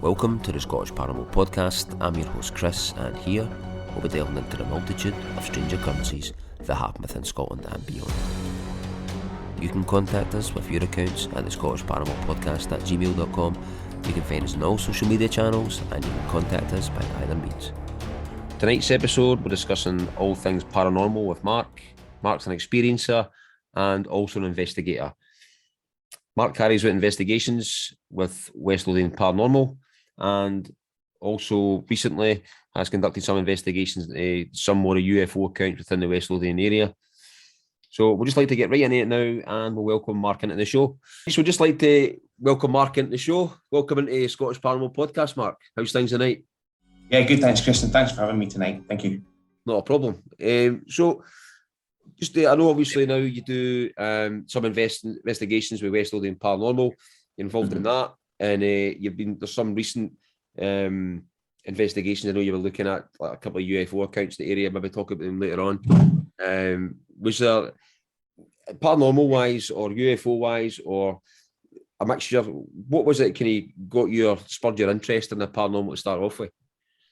Welcome to the Scottish Paranormal Podcast. I'm your host Chris, and here we'll be delving into the multitude of strange occurrences that happen within Scotland and beyond. You can contact us with your accounts at the Scottish Paranormal Podcast at gmail.com. You can find us on all social media channels, and you can contact us by either means. Tonight's episode, we're discussing all things paranormal with Mark. Mark's an experiencer and also an investigator. Mark carries out investigations with West Lothian Paranormal, and also recently has conducted some investigations into some more UFO accounts within the West Lothian area. So we'd just like to get right into it now, and we'll welcome Mark into the show. So we'd just like to welcome Mark into the show. Welcome into Scottish Paranormal Podcast, Mark. How's things tonight? Yeah, good, thanks, Kristen. Thanks for having me tonight. Thank you. Not a problem. So just I know obviously now you do some investigations with West Lothian Paranormal. You're involved in that. And there's some recent investigations. I know you were looking at like a couple of UFO accounts in the area. Maybe talk about them later on. Was there paranormal wise or UFO wise or a mixture? What was it? Spurred your interest in the paranormal to start off with?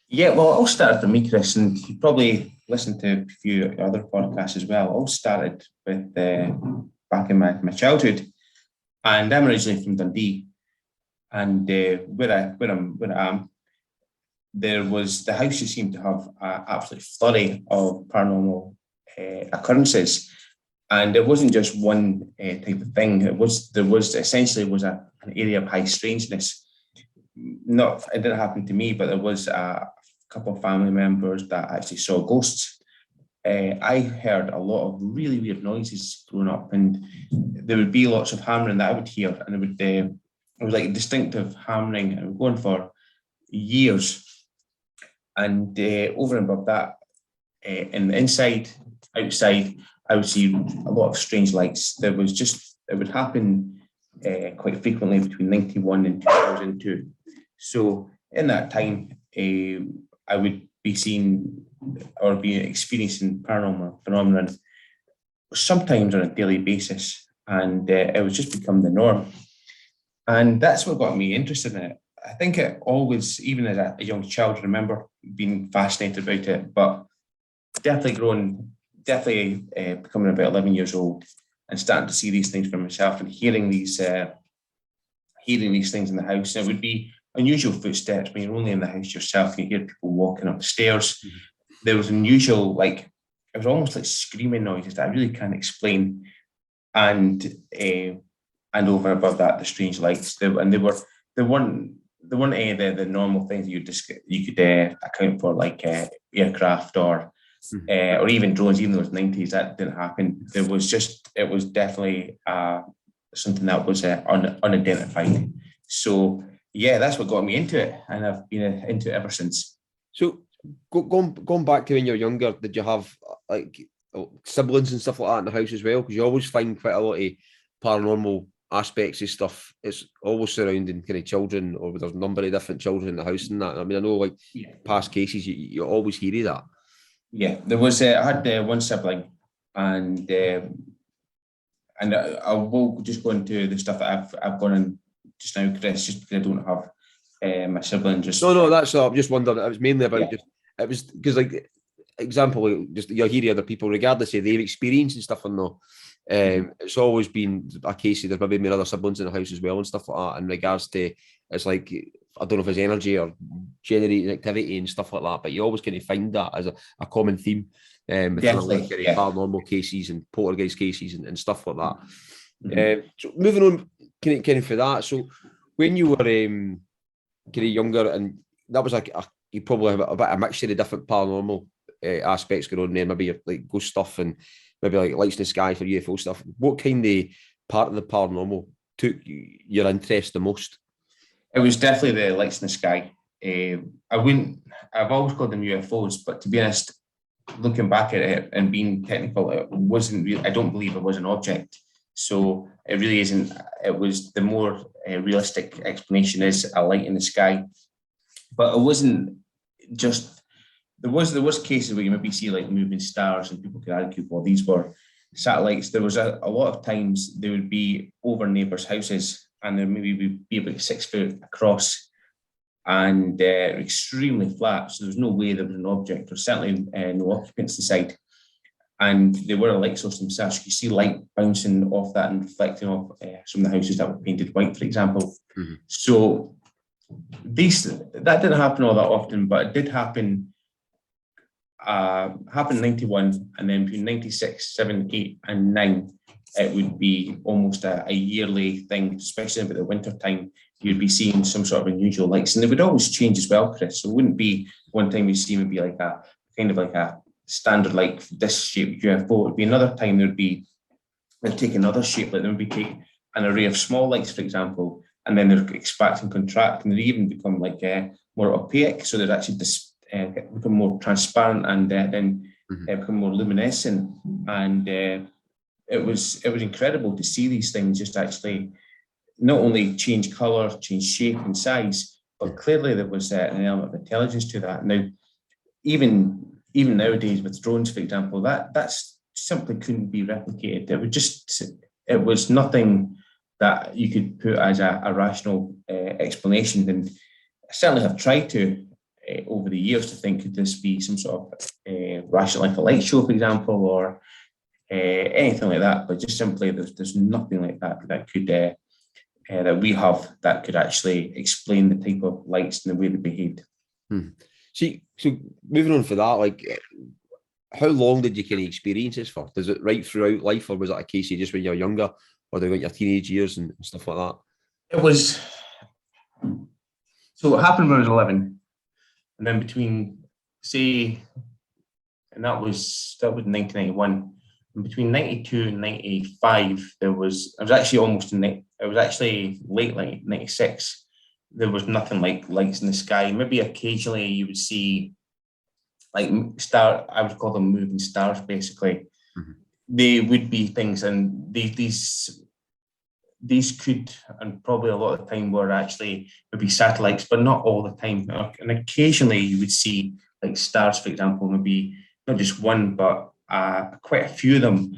Yeah, well, it all started for me, Chris, and you probably listened to a few other podcasts as well. It all started with back in my childhood, and I'm originally from Dundee. And where I am, there was the houses seemed to have an absolute flurry of paranormal occurrences, and it wasn't just one type of thing. There was an area of high strangeness. It didn't happen to me, but there was a couple of family members that actually saw ghosts. I heard a lot of really weird noises growing up, and there would be lots of hammering that I would hear, and it was like distinctive hammering, and going for years. And over and above that, in the inside, outside, I would see a lot of strange lights. It would happen quite frequently between 91 and 2002. So in that time, I would be seeing or be experiencing paranormal phenomenon sometimes on a daily basis, and it was just become the norm. And that's what got me interested in it. I think it always, even as a young child, I remember being fascinated about it, but definitely becoming about 11 years old and starting to see these things for myself and hearing these things in the house. And it would be unusual footsteps when you're only in the house yourself and you hear people walking up the stairs. Mm-hmm. There was unusual, it was almost like screaming noises that I really can't explain. And over and above that, the strange lights. They weren't the normal things you could account for, like aircraft or even drones. Even in those 90s, that didn't happen. It was definitely something that was unidentified. So yeah, that's what got me into it, and I've been into it ever since. So going back to when you were younger, did you have like siblings and stuff like that in the house as well? Because you always find quite a lot of paranormal aspects of stuff. It's always surrounding kind of children, or there's a number of different children in the house and that. I mean, I know past cases, you always hear of that. Yeah, there was. I had one sibling, and I will just go into the stuff that I've gone in just now, Chris, just because I don't have my sibling. No, that's I'm just wondering. It was mainly about it was because example, just you hear other people, regardless of their experience and stuff, and no. It's always been a case of there's maybe my other siblings in the house as well and stuff like that. In regards to, it's like I don't know if it's energy or generating activity and stuff like that, but you always kind of find that as a common theme. Paranormal cases and poltergeist cases and stuff like that. Mm-hmm. So moving on, kind of for that. So when you were kind of younger, and that was like you probably have a bit of a mixture of different paranormal aspects going on there, maybe like ghost stuff and maybe like lights in the sky for UFO stuff. What kind of part of the paranormal took your interest the most? It was definitely the lights in the sky. I've always called them UFOs, but to be honest, looking back at it and being technical, it wasn't real. I don't believe it was an object. So it really isn't. It was the more realistic explanation is a light in the sky, but it wasn't just. There was cases where you maybe see like moving stars, and people could argue, well, these were satellites. There was a lot of times they would be over neighbours' houses, and there maybe would be about 6 foot across, and extremely flat. So there was no way there was an object, or certainly no occupants inside. And they were a light source themselves. You could see light bouncing off that and reflecting off some of the houses that were painted white, for example. Mm-hmm. So that didn't happen all that often, but it did happen. Happened in 91, and then between 96, 7, 8, and 9, it would be almost a yearly thing, especially about the winter time. You'd be seeing some sort of unusual lights, and they would always change as well, Chris. So it wouldn't be one time you see would be like a kind of like a standard like this shape UFO. It would be another time they'd take another shape, like they would be take an array of small lights, for example, and then they'd expand and contract, and they'd even become like more opaque. So they'd actually become more transparent, and then become more luminescent. And it was incredible to see these things just actually not only change colour, change shape and size, but clearly there was an element of intelligence to that. Now, even nowadays with drones, for example, that's simply couldn't be replicated. It was nothing that you could put as a rational explanation. And I certainly have tried to over the years to think, could this be some sort of rational, like a light show, for example, or anything like that? But just simply, there's nothing like that that could that we have that could actually explain the type of lights and the way they behaved. See, so moving on for that, like, how long did you kind of experience this for? Does it right throughout life, or was it a case of just when you're younger, or during your teenage years and stuff like that? It was. So it happened when I was 11, and then between, say, and that was 1991. And between 92 and 95, I was actually late like 96. There was nothing like lights in the sky. Maybe occasionally you would see like I would call them moving stars, basically. Mm-hmm. They would be things, and these could, and probably a lot of the time were actually would be satellites, but not all the time. And occasionally you would see like stars, for example, maybe not just one, but quite a few of them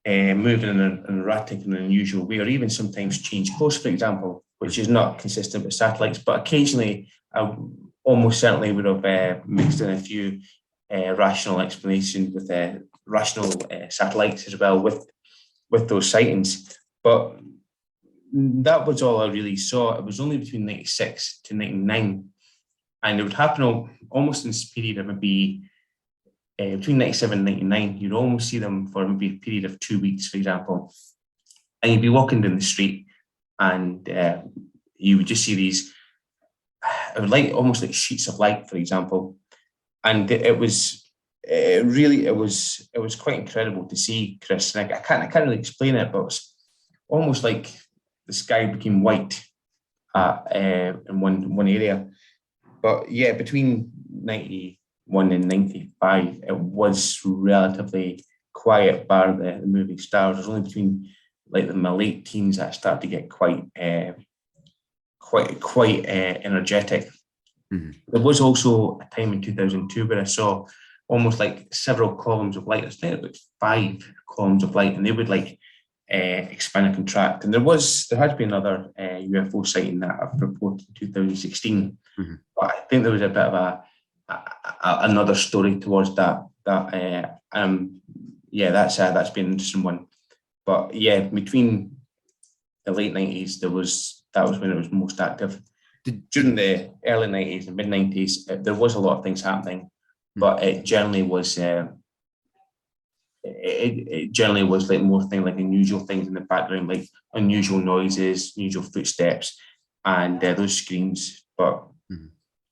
moving in an erratic and unusual way, or even sometimes change course, for example, which is not consistent with satellites. But occasionally, I almost certainly would have mixed in a few rational explanations with rational satellites as well with those sightings. But that was all I really saw. It was only between 96 to 99, and it would happen almost in this period of maybe between 97 and 99. You'd almost see them for maybe a period of 2 weeks, for example, and you'd be walking down the street, and you would just see these, almost like sheets of light, for example, and it was quite incredible to see, Chris. And I can't really explain it, but it was almost like the sky became white in one area. But yeah, between 91 and 95, it was relatively quiet, bar the moving stars. It was only between like my late teens that I started to get quite energetic. Mm-hmm. There was also a time in 2002 where I saw almost like several columns of light. I think about 5 columns of light, and they would like expand and contract. And there had been another UFO sighting that I've reported in 2016. Mm-hmm. But I think there was a bit of another story towards that. That's been an interesting one. But yeah, between the late 90s, that was when it was most active. During the early 90s and mid 90s, there was a lot of things happening, but it generally was like more things like unusual things in the background, like unusual noises, unusual footsteps, and those screams. But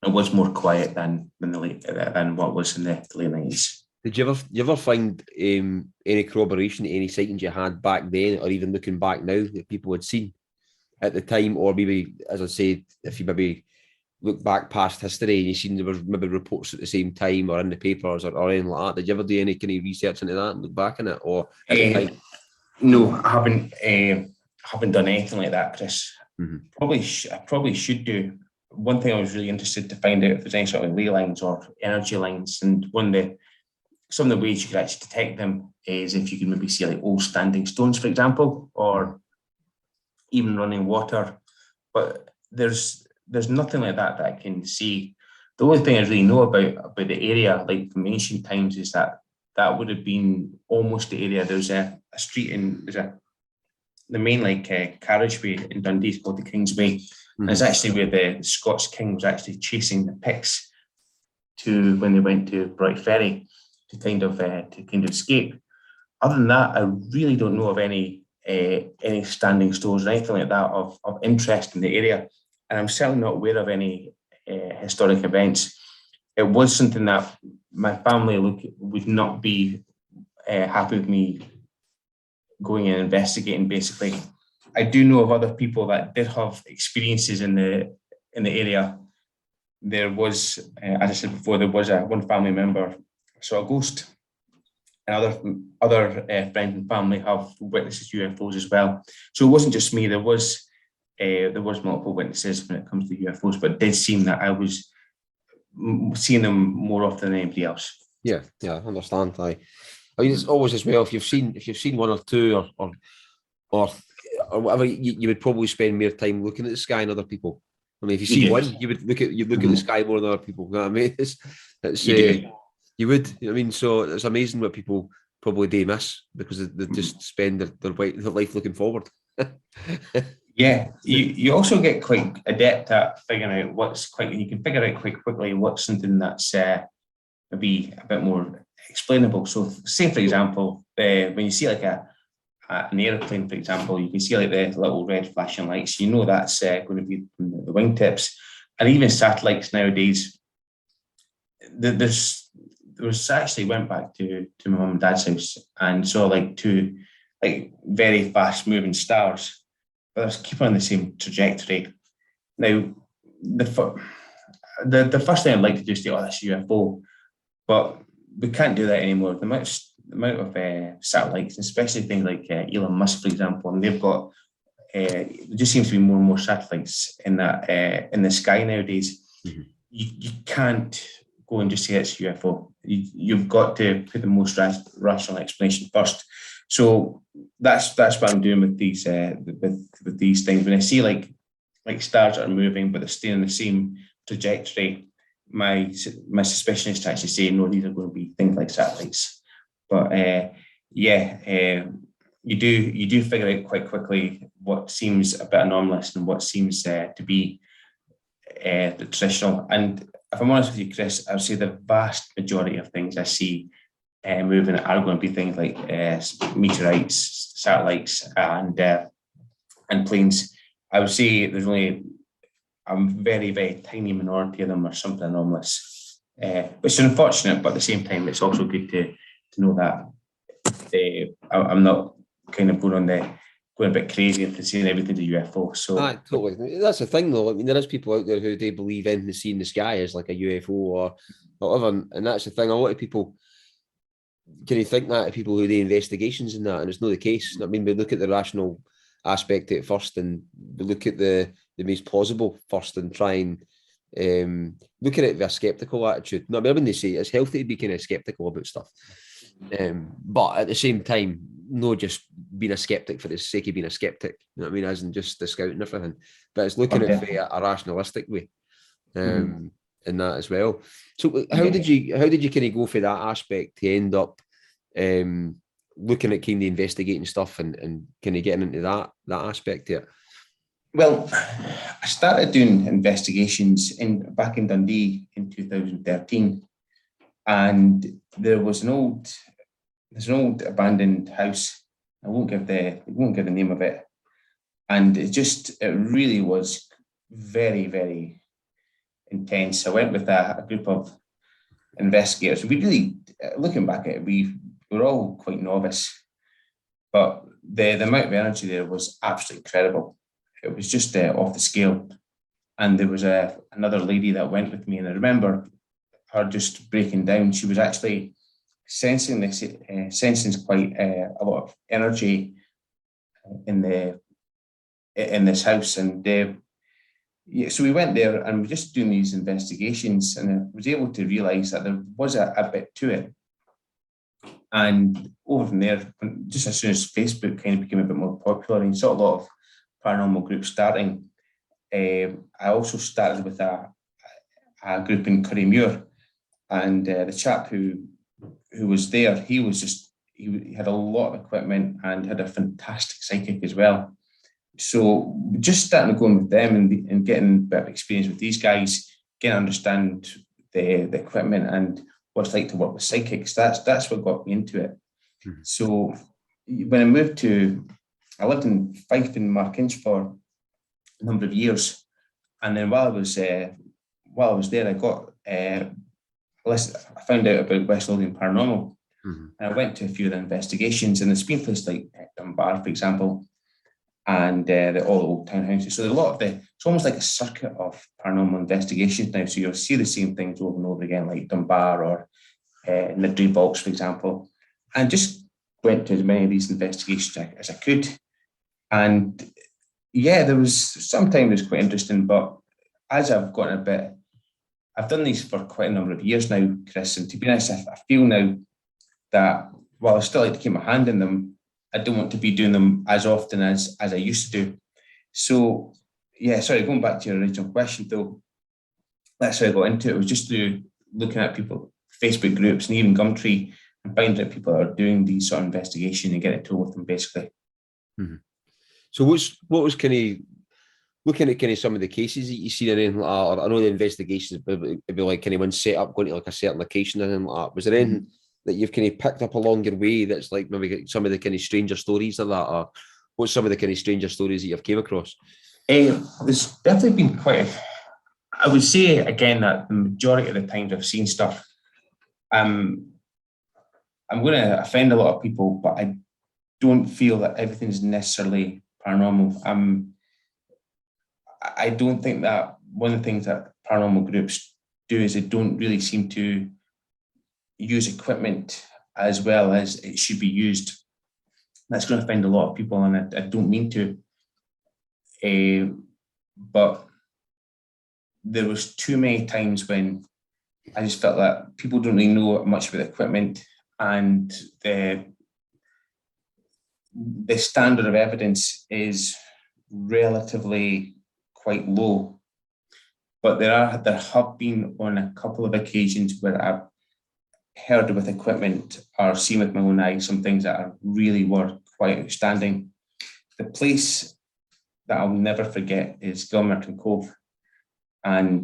it was more quiet than what was in the late 90s. Did you ever find any corroboration to any sightings you had back then, or even looking back now, that people had seen at the time? Or maybe, as I said, if you maybe look back past history and you seen there was maybe reports at the same time or in the papers or anything like that, did you ever do any kind of research into that and look back on it? Or at the time? No, I haven't done anything like that, Chris. Mm-hmm. I probably should do. One thing I was really interested to find out if there's any sort of ley lines or energy lines, and some of the ways you could actually detect them is if you can maybe see like old standing stones, for example, or even running water. But there's nothing like that I can see. The only thing I really know about the area, like from ancient times, is that would have been almost the area. There's a street the main carriageway in Dundee is called the Kingsway. Mm-hmm. And it's actually where the Scots king was actually chasing the Picts to when they went to Bright Ferry to kind of escape. Other than that, I really don't know of any standing stones or anything like that of interest in the area. And I'm certainly not aware of any historic events. It was something that my family would not be happy with me going and investigating. Basically, I do know of other people that did have experiences in the area. There was, as I said before, there was one family member saw a ghost, and other friends and family have witnessed UFOs as well. So it wasn't just me. There was multiple witnesses when it comes to UFOs, but it did seem that I was seeing them more often than anybody else. Yeah, I understand. I mean, it's always as well. If you've seen one or two or whatever, you would probably spend more time looking at the sky than other people. I mean, if you see one, you would look at the sky more than other people. You know what I mean? You would. I mean, so it's amazing what people probably do miss because they just spend their life looking forward. Yeah, you also get quite adept at figuring out you can figure out quite quickly what's something that's maybe a bit more explainable. So say, for example, when you see like an airplane, for example, you can see like the little red flashing lights. You know that's going to be the wingtips. And even satellites nowadays, actually went back to my mum and dad's house and saw like two like very fast moving stars. But they keep on the same trajectory. Now, the first thing I'd like to do is say, that's a UFO, but we can't do that anymore. The amount of satellites, especially things like Elon Musk, for example, and they've got there just seems to be more and more satellites in the sky nowadays. Mm-hmm. You can't go and just say it's UFO. You've got to put the most rational explanation first. So that's what I'm doing with these with these things. When I see like stars that are moving but they're staying in the same trajectory, my suspicion is to actually say no, these are going to be things like satellites. But you do figure out quite quickly what seems a bit anomalous and what seems to be the traditional. And if I'm honest with you, Chris, I would say the vast majority of things I see moving are going to be things like meteorites, satellites, and planes. I would say there's only a very, very tiny minority of them are something anomalous, which is unfortunate, but at the same time, it's also good to know that I'm not kind of going a bit crazy and saying everything's a UFO. So totally. That's the thing, though. I mean, there is people out there who they believe anything they see in the sky is like a UFO or whatever, and that's the thing. A lot of people can you think that of people who do investigations in that, and it's not the case. I mean, we look at the rational aspect of it first, and we look at the most plausible first, and try and look at it with a skeptical attitude. No, I mean, when they say it's healthy to be kind of skeptical about stuff, but at the same time, no, just being a skeptic for the sake of being a skeptic. You know what I mean? As in just discounting everything, but it's looking at it a rationalistic way. In that as well. So how did you kind of go for that aspect to end up looking at kind of investigating stuff and kind of getting into that aspect of it? Well, I started doing investigations back in Dundee in 2013, and there was an old abandoned house. I won't give the name of it, and it really was very, very intense. I went with a group of investigators. We really, looking back at it, we were all quite novice, but the amount of energy there was absolutely incredible. It was just off the scale. And there was another lady that went with me, and I remember her just breaking down. She was actually sensing quite a lot of energy in this house, and so we went there and we're just doing these investigations, and I was able to realise that there was a bit to it. And over from there, just as soon as Facebook kind of became a bit more popular and you saw a lot of paranormal groups starting, I also started with a group in Currymuir, and the chap who was there, he had a lot of equipment and had a fantastic psychic as well. So just starting going with them and getting a bit of experience with these guys, getting to understand the equipment and what it's like to work with psychics, that's what got me into it. Mm-hmm. So when I I lived in Fife in Markinch for a number of years, and then while I was there, I found out about West Lothian Paranormal. Mm-hmm. And I went to a few of the investigations, and there's been places like Dunbar, for example, and all the old townhouses. So there's a lot of it's almost like a circuit of paranormal investigations now. So you'll see the same things over and over again, like Dunbar or Nidri Box, for example, and just went to as many of these investigations as I could. And yeah, there was sometimes it was quite interesting, but as I've gotten I've done these for quite a number of years now, Chris, and to be honest, I feel now that while I still like to keep my hand in them, I don't want to be doing them as often as I used to do. So, yeah, sorry, going back to your original question, though, that's how I got into it. It was just through looking at people, Facebook groups, and even Gumtree, and finding out people that are doing these sort of investigation and getting to with them, basically. Mm-hmm. So, what was kind of looking at kind of some of the cases that you see and anything like that? I know the investigations would be like kind of one set up, going to like a certain location and anything like that. Was there anything that you've kind of picked up along your way that's like maybe some of the kind of stranger stories of that, or what's some of the kind of stranger stories that you've came across? There's definitely been I would say again that the majority of the times I've seen stuff, I'm going to offend a lot of people, but I don't feel that everything's necessarily paranormal. I don't think that one of the things that paranormal groups do is they don't really seem to use equipment as well as it should be used. That's going to offend a lot of people, and I don't mean to. But there was too many times when I just felt that people don't really know much about the equipment, and the standard of evidence is relatively quite low. But there have been on a couple of occasions where I've heard with equipment or seen with my own eyes some things that really were quite outstanding. The place that I'll never forget is Gilmerton Cove, and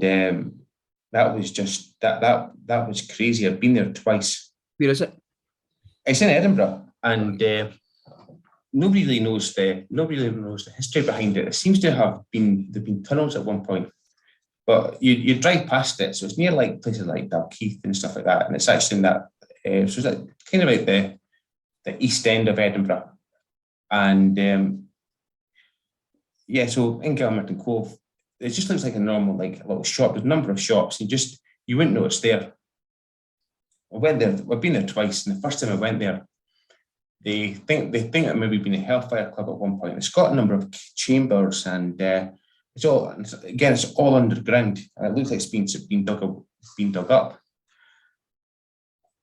that was just that was crazy. I've been there twice. Where is it? It's in Edinburgh, and nobody really knows the history behind it. It seems to have there've been tunnels at one point, but you drive past it, so it's near like places like Dalkeith and stuff like that, and it's actually in that so it's like kind of like the east end of Edinburgh, and yeah, so in Gilmerton Cove, it just looks like a normal like a little shop. There's a number of shops, and you wouldn't know it's there. I went there. I've been there twice, and the first time I went there, they think it maybe been a Hellfire Club at one point. It's got a number of chambers, and it's all underground, and it looks like it's been dug up.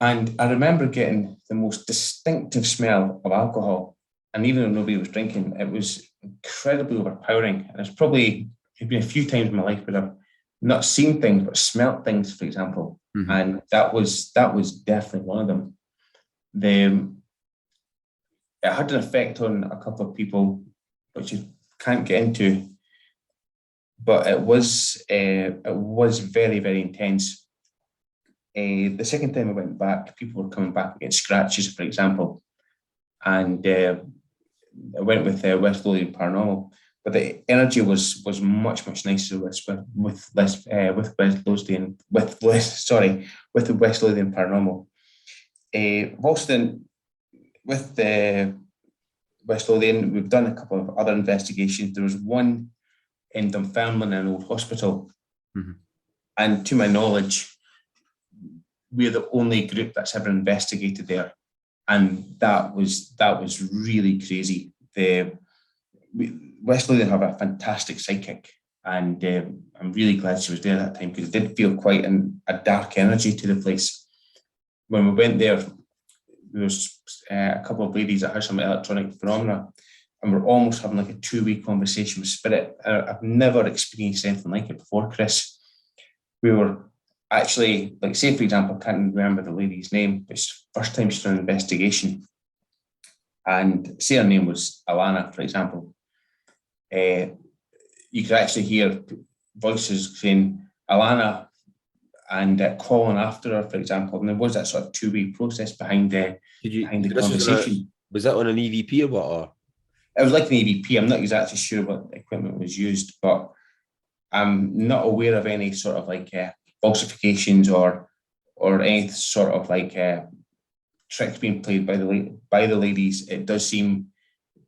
And I remember getting the most distinctive smell of alcohol, and even though nobody was drinking, it was incredibly overpowering. And it's been a few times in my life where I've not seen things but smelt things, for example, and that was definitely one of them. It had an effect on a couple of people, which you can't get into, but it was very, very intense. The second time I went back, people were coming back against scratches, for example, and I went with West Lothian Paranormal. but the energy was much nicer with the West Lothian Paranormal. Also then with the West Lothian, we've done a couple of other investigations. There was one in Dunfermline, an old hospital, and to my knowledge, we're the only group that's ever investigated there, and that was really crazy. West Lothian have a fantastic psychic, and I'm really glad she was there that time, because it did feel quite a dark energy to the place. When we went there was a couple of ladies that had some electronic phenomena, and we're almost having like a 2-way conversation with spirit. I've never experienced anything like it before, Chris. We were actually, like, say for example, I can't remember the lady's name, but it's the first time she's done an investigation, and say her name was Alana, for example. You could actually hear voices saying Alana and calling after her, for example, and there was that sort of 2-way process behind the conversation. Was that on an EVP or what? Or? It was like an EVP. I'm not exactly sure what equipment was used, but I'm not aware of any sort of like falsifications or any sort of like tricks being played by the ladies. It does seem,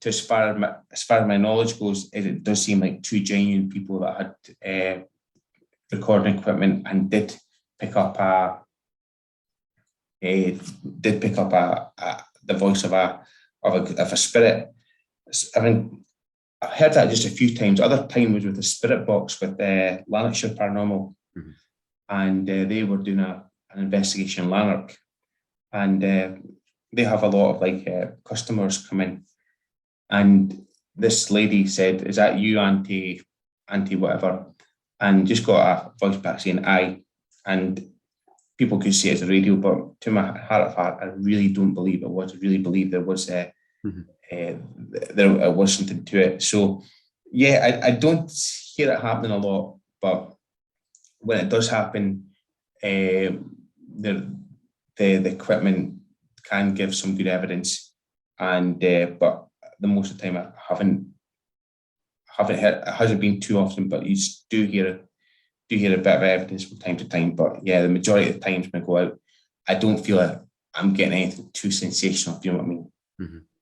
as far as my knowledge goes, it does seem like 2 genuine people that had recording equipment and did pick up the voice of a spirit. I mean, I've heard that just a few times. Other time was with the spirit box with Lanarkshire Paranormal, and they were doing an investigation in Lanark, and they have a lot of like customers come in, and this lady said, "Is that you, Auntie whatever?" And just got a voice back saying "aye," and people could see it as a radio, but to my heart of heart, I really don't believe it was. I really believe there was there was something to it. So yeah, I don't hear it happening a lot, but when it does happen, the equipment can give some good evidence, and but the most of the time I haven't heard. It hasn't been too often, but you do hear a bit of evidence from time to time. But yeah, the majority of the times when I go out, I don't feel like I'm getting anything too sensational. Do you know what I mean?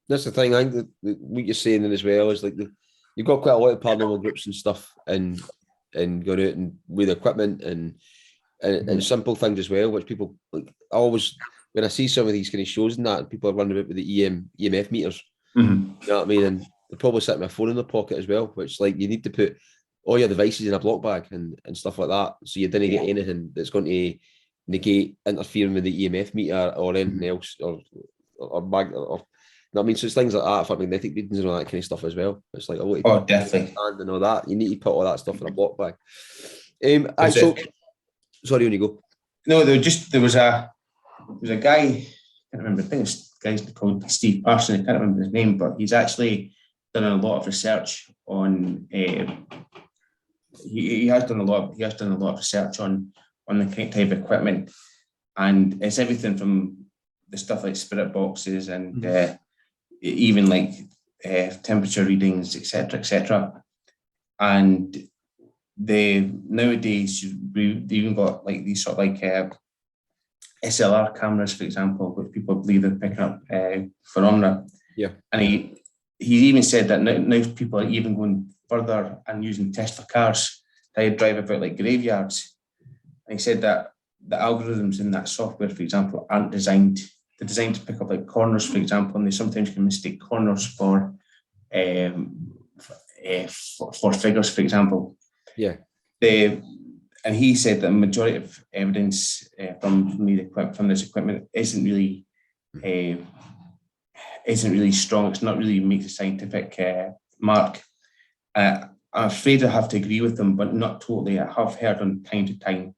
That's the thing. I think that what you're saying as well is like you've got quite a lot of paranormal groups and stuff, and going out and with equipment and simple things as well, which people like. I always, when I see some of these kind of shows and that, people are running about with the EMF meters. You know what I mean? And they probably sit my phone in their pocket as well, which like you need to put all your devices in a block bag and stuff like that, so you didn't get anything that's going to negate interfering with the EMF meter or anything else or mag or. You know what I mean? So it's things like that, for magnetic readings and all that kind of stuff as well. It's like definitely, and all that. You need to put all that stuff in a block bag. Sorry, when you go. No, there was a guy. I can't remember. I think this guy's called Steve Parson. I can't remember his name, but he's actually done a lot of research on. He has done a lot of research on the kind type of equipment, and it's everything from the stuff like spirit boxes and even like temperature readings, etc. And nowadays they even got like these sort of like SLR cameras, for example, which people believe they're picking up phenomena. Yeah, and he even said that now people are even going further and using Tesla cars to drive about like graveyards. And he said that the algorithms in that software, for example, aren't designed. They're designed to pick up like corners, for example, and they sometimes can mistake corners for figures, for example. Yeah. And he said that the majority of evidence from this equipment isn't really strong. It's not really makes a scientific mark. I'm afraid I have to agree with them, but not totally. I have heard on time to time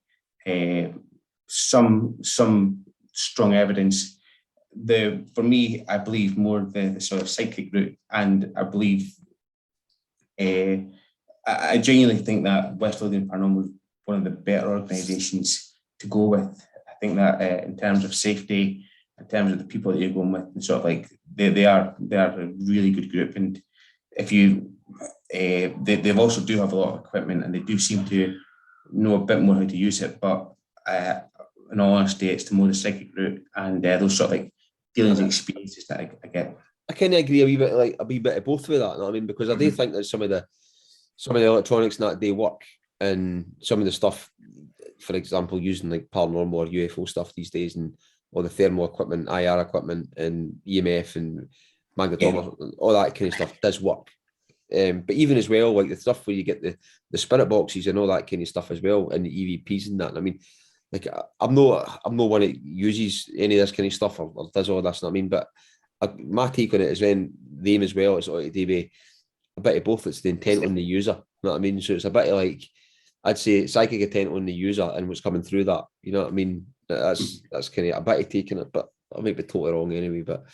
some strong evidence. For me, I believe more the sort of psychic route, and I believe I genuinely think that West Lothian Paranormal is one of the better organisations to go with. I think that in terms of safety, in terms of the people that you're going with, and sort of like they are a really good group, and if you, they also do have a lot of equipment, and they do seem to know a bit more how to use it. But in all honesty, it's the more the psychic route and those sort of like feelings and experiences that I get. I kind of agree a wee bit of both with that. You know what I mean? Because I do think that some of the electronics in that day work, and some of the stuff, for example, using like paranormal or UFO stuff these days, and all the thermal equipment, IR equipment, and EMF and magnetometer, all that kind of stuff does work. But even as well, like the stuff where you get the spirit boxes and all that kind of stuff as well, and the EVPs and that. I mean, like I'm not one that uses any of this kind of stuff or does all this. You know what I mean? But my take on it is when them as well, it's ought to be a bit of both. It's the intent on the user. You know what I mean? So it's a bit of like, I'd say psychic intent on the user and what's coming through that. You know what I mean? That's kind of a bit of taking it, but I might be totally wrong anyway. But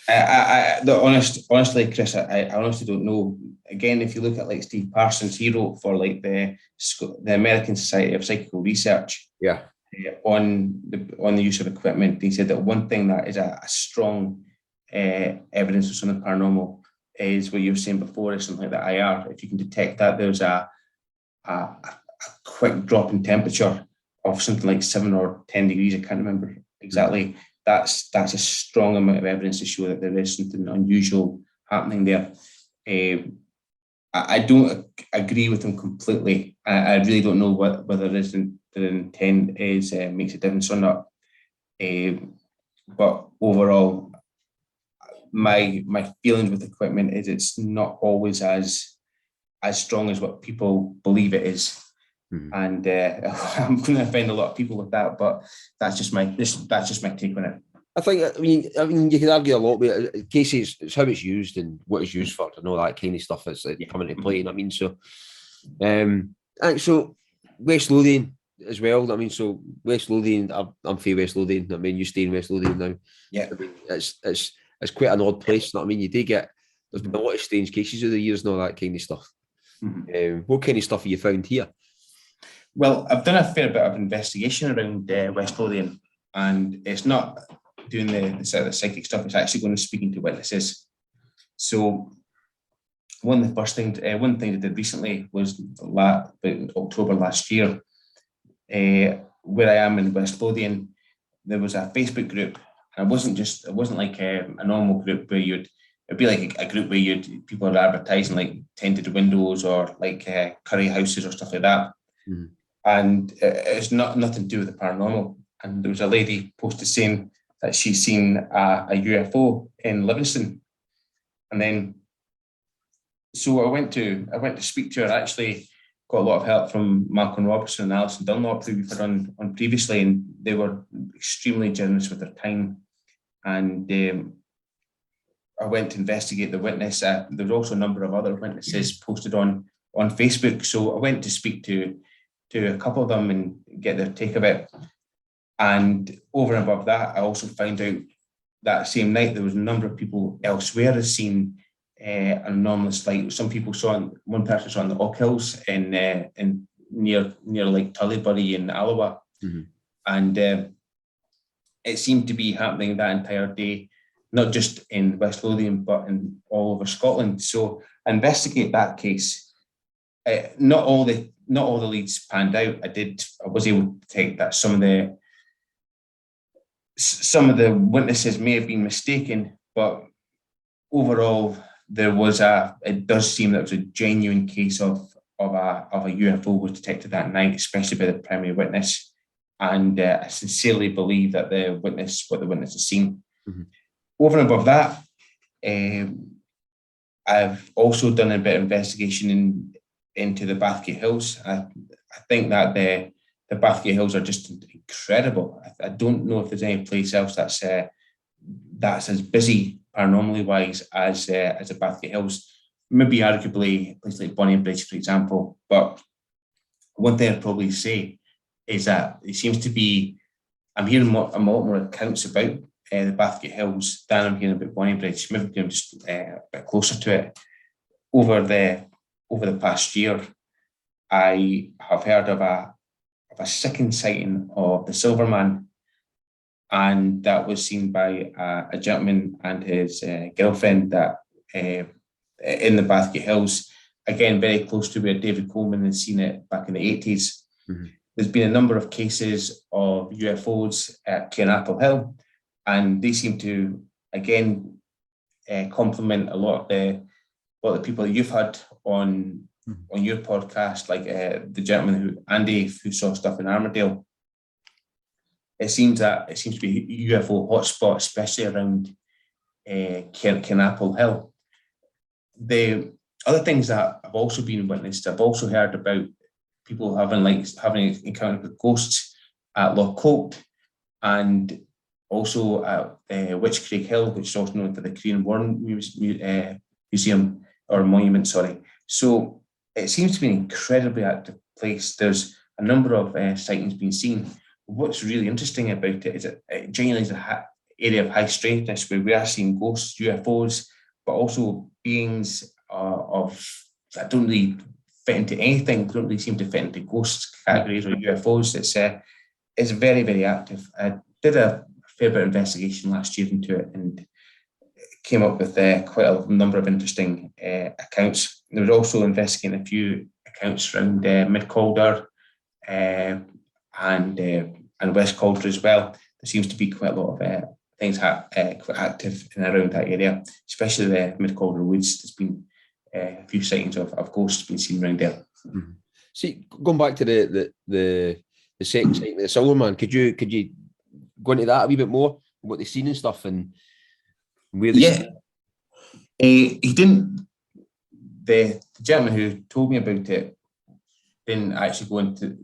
honestly, Chris, I honestly don't know. Again, if you look at like Steve Parsons, he wrote for like the American Society of Psychical Research. Yeah. On the use of equipment, he said that one thing that is a strong evidence of something paranormal is what you were saying before, is something like the IR. If you can detect that there's a quick drop in temperature of something like 7 or 10 degrees, I can't remember exactly. That's a strong amount of evidence to show that there is something unusual happening there. I don't agree with him completely. I really don't know whether the intent is makes a difference or not. But overall, my feelings with equipment is it's not always as strong as what people believe it is. And I'm going to offend a lot of people with that, but that's just my take on it. I mean, you could argue a lot, but Casey, it's how it's used and what it's used for, and all that kind of stuff that's coming into play. I mean, so, so West Lothian as well. I mean, so West Lothian, I'm from West Lothian. I mean, you stay in West Lothian now. Yeah, I mean, it's quite an odd place. I mean, you do get, there's been a lot of strange cases over the years and all that kind of stuff. What kind of stuff have you found here? Well, I've done a fair bit of investigation around West Lothian, and it's not doing the sort of psychic stuff. It's actually going to speaking to witnesses. So one thing I did recently was in October last year, where I am in West Lothian, there was a Facebook group, and it wasn't like a normal group where it'd be like a group where people are advertising like tinted windows or like curry houses or stuff like that. And it's nothing to do with the paranormal. And there was a lady posted saying that she's seen a UFO in Livingston. And then, so I went to speak to her. I actually got a lot of help from Malcolm Robertson and Alison Dunlop, who we've had on previously, and they were extremely generous with their time. And I went to investigate the witness. There was also a number of other witnesses posted on Facebook. So I went to speak to a couple of them and get their take of it. And over and above that, I also found out that same night there was a number of people elsewhere had seen an anomalous light. Some people one person saw on the Oak Hills in near like Tullybury in Alloa. And it seemed to be happening that entire day, not just in West Lothian, but in all over Scotland. So I investigate that case. Not all the leads panned out. I was able to detect that some of the witnesses may have been mistaken, but overall it does seem that it was a genuine case of a UFO was detected that night, especially by the primary witness. And I sincerely believe that what the witness has seen. Over and above that, I've also done a bit of investigation into the Bathgate Hills. I think that the Bathgate Hills are just incredible. I don't know if there's any place else that's as busy paranormally wise as the Bathgate Hills. Maybe arguably a place like Bonnie Bridge, for example. But one thing I'd probably say is that it seems to be, I'm hearing a lot more accounts about the Bathgate Hills than I'm hearing about Bonnie Bridge. Maybe I'm just a bit closer to it. Over the past year, I have heard of a second sighting of the Silverman, and that was seen by a gentleman and his girlfriend that in the Bathgate Hills, again, very close to where David Coleman had seen it back in the 80s. Mm-hmm. There's been a number of cases of UFOs at Cairnapple Hill, and they seem to, again, complement a lot of the people that you've had on your podcast, like the gentleman Andy, who saw stuff in Armadale. It seems to be a UFO hotspot, especially around Cairnapple Hill. The other things that have also been witnessed, I've also heard about people having encountered with ghosts at Loch Colt, and also at Witch Creek Hill, which is also known for the Korean War Museum or Monument. Sorry. So it seems to be an incredibly active place. There's a number of sightings being seen. What's really interesting about it is it genuinely is an area of high strangeness where we are seeing ghosts, UFOs, but also beings that don't really fit into anything, don't really seem to fit into ghost categories or UFOs. It's very, very active. I did a fair bit of investigation last year into it and came up with quite a number of interesting accounts. There was also investigating a few accounts around Mid-Calder and West Calder as well. There seems to be quite a lot of things quite active in and around that area, especially the Mid-Calder Woods. There's been a few sightings of ghosts being seen around there. Mm-hmm. See, going back to the second sighting, the Silverman, could you go into that a wee bit more, what they've seen and stuff, and where they seen it? He didn't. The gentleman who told me about it didn't actually go into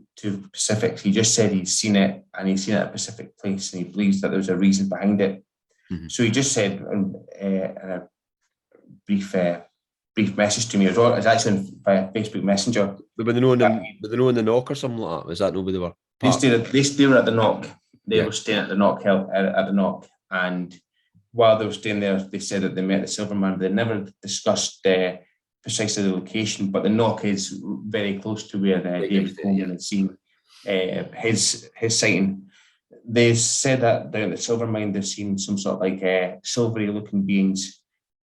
specifics. He just said he's seen it, and he's seen it at a specific place, and he believes that there's a reason behind it. Mm-hmm. So he just said in a brief message to me. It was actually via Facebook Messenger. But were they knowing the knock or something like that? Was that nobody were? They were at the knock. They were staying at the knock hill at the knock, and while they were staying there, they said that they met the Silverman. They never discussed precisely the location, but the knock is very close to where David Coleman had seen his sighting. They said that down at the Silvermine, they've seen some sort of like silvery looking beings,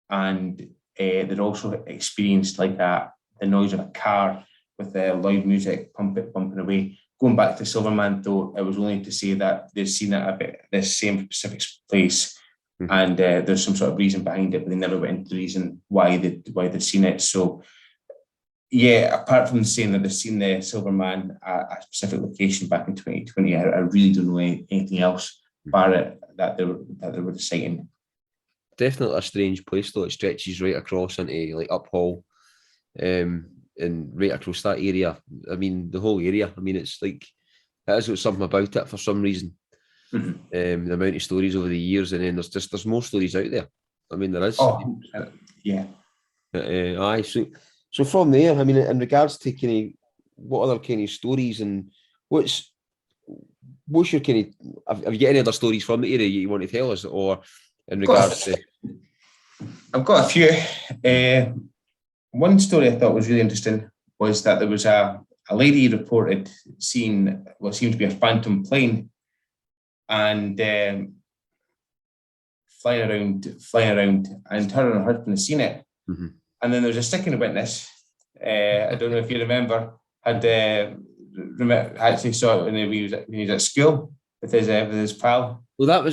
and they'd also experienced like the noise of a car with loud music bumping away. Going back to Silverman, though, it was only to say that they've seen it at this same specific place, and there's some sort of reason behind it, but they never went into the reason why they'd seen it. So, yeah, apart from saying that they've seen the Silverman at a specific location back in 2020, I really don't know anything else bar it that they were the sighting. Definitely a strange place, though. It stretches right across into like Uphall, and right across that area. I mean, the whole area. I mean, it's like it has got something about it for some reason. Mm-hmm. The amount of stories over the years, and then there's more stories out there. I mean, there is. Oh, yeah. Aye. So from there, I mean, in regards to kind of what other kind of stories and what's your kind of have you got any other stories from the area you want to tell us, or in regards to? I've got a few. One story I thought was really interesting was that there was a lady reported seeing what seemed to be a phantom plane and flying around, and her and her husband had seen it. Mm-hmm. And then there was a second witness, I don't know if you remember, had actually saw it when he was at school with his pal. Well, that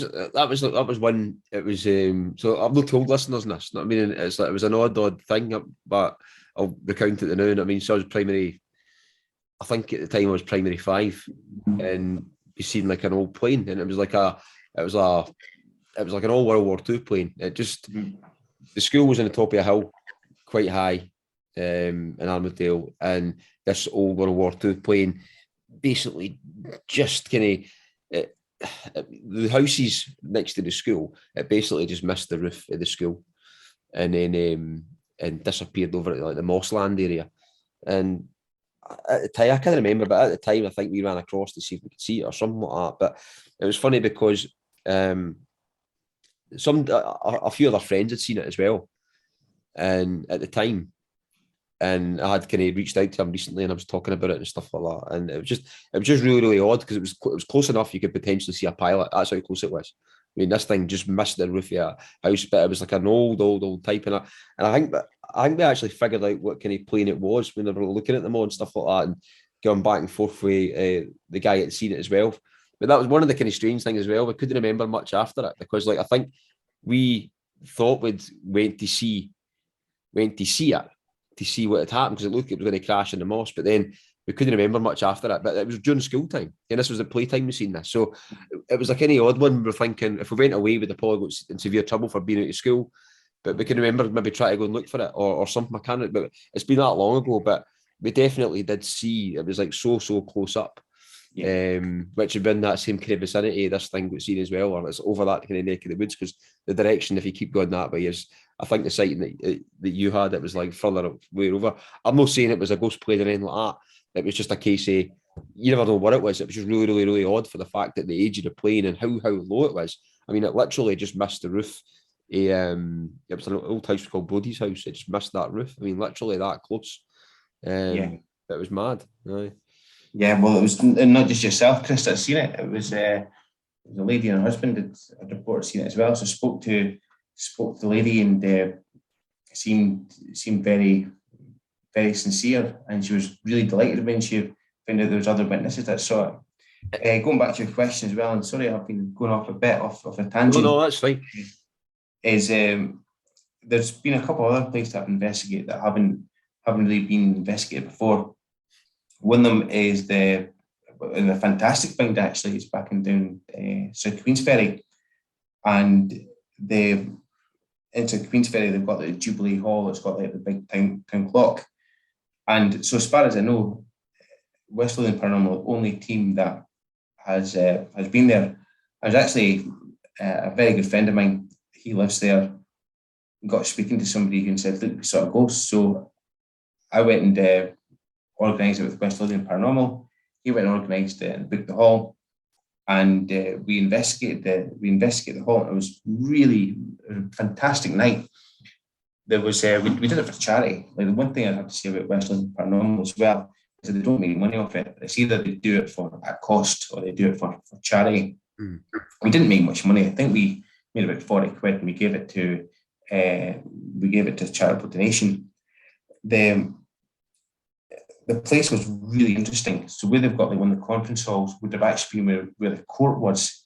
was one. It was so I've not told listeners this. I mean, it's like it was an odd thing, but I'll recount it now. I mean, so I was primary. I think at the time I was primary 5, and we seen like an old plane, and it was like an old World War II plane. It just the school was on the top of a hill, quite high, in Armadale, and this old World War II plane basically just kind of. The houses next to the school, it basically just missed the roof of the school, and then and disappeared over at like the Mossland area. And at the time, I can't remember, but at the time, I think we ran across to see if we could see it or something like that. But it was funny because a few other friends had seen it as well, and at the time. And I had kind of reached out to him recently, and I was talking about it and stuff like that. And it was just really, really odd because it was close enough you could potentially see a pilot. That's how close it was. mean, this thing just missed the roof of a house, but it was like an old type, and I think they actually figured out what kind of plane it was when they were looking at them all and stuff like that, and going back and forth with the guy that had seen it as well. But that was one of the kind of strange things as well. We couldn't remember much after it because, like, I think we thought we'd went to see it to see what had happened because it looked like it was going to crash in the moss, but then we couldn't remember much after that. But it was during school time, and this was the playtime we seen this, so it was a kind of odd one. We were thinking if we went away, we'd have probably got in severe trouble for being out of school. But we can remember maybe try to go and look for it or something. I can't. But it's been that long ago. But we definitely did see it was like so close up. Yeah. Which had been that same kind of vicinity this thing we've seen as well, or it's over that kind of neck of the woods because the direction, if you keep going that way, is I think the sighting that you had, it was like further way over. I'm not saying it was a ghost plane or anything like that. It was just a case of you never know what it was. It was just really odd for the fact that the age of the plane and how low it was. I mean, it literally just missed the roof. It was an old house called Bodie's house. It just missed that roof. I mean, literally that close. It was mad. Aye. Yeah, well, it was not just yourself, Chris, that seen it. It was the lady and her husband had reported seen it as well. So spoke to the lady and seemed very, very sincere, and she was really delighted when she found out there was other witnesses that saw it. Going back to your question as well, and sorry I've been going off a bit off a tangent. No, that's fine. Is there's been a couple of other places that I've investigated that haven't really been investigated before. One of them is the fantastic find actually. It's back in down South Queensferry, and into Queensferry they've got the Jubilee Hall. It's got like the big town clock, and so as far as I know, West Lothian Paranormal, the only team that has been there. I was actually a very good friend of mine. He lives there. Got speaking to somebody and said, "Look, we saw a ghost." So I went and organised it with West Lothian Paranormal. He went and organised it and booked the hall, and we investigated the hall. It was really a fantastic night. There was we did it for charity. Like the one thing I have to say about West Lothian Paranormal as well is that they don't make money off it. It's either they do it for a cost or they do it for charity. We didn't make much money. I think we made about 40 quid, and we gave it to charitable donation. The place was really interesting. So where they've got like one of the conference halls would have actually been where the court was.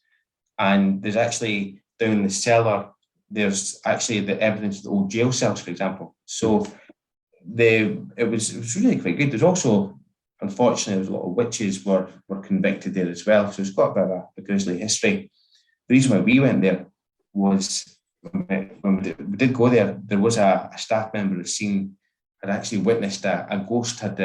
And there's actually down in the cellar, there's actually the evidence of the old jail cells, for example. So it was really quite good. There's also, unfortunately, there's a lot of witches were convicted there as well. So it's got a bit of a grisly history. The reason why we went there was when we did go there, there was a staff member who had actually witnessed a ghost had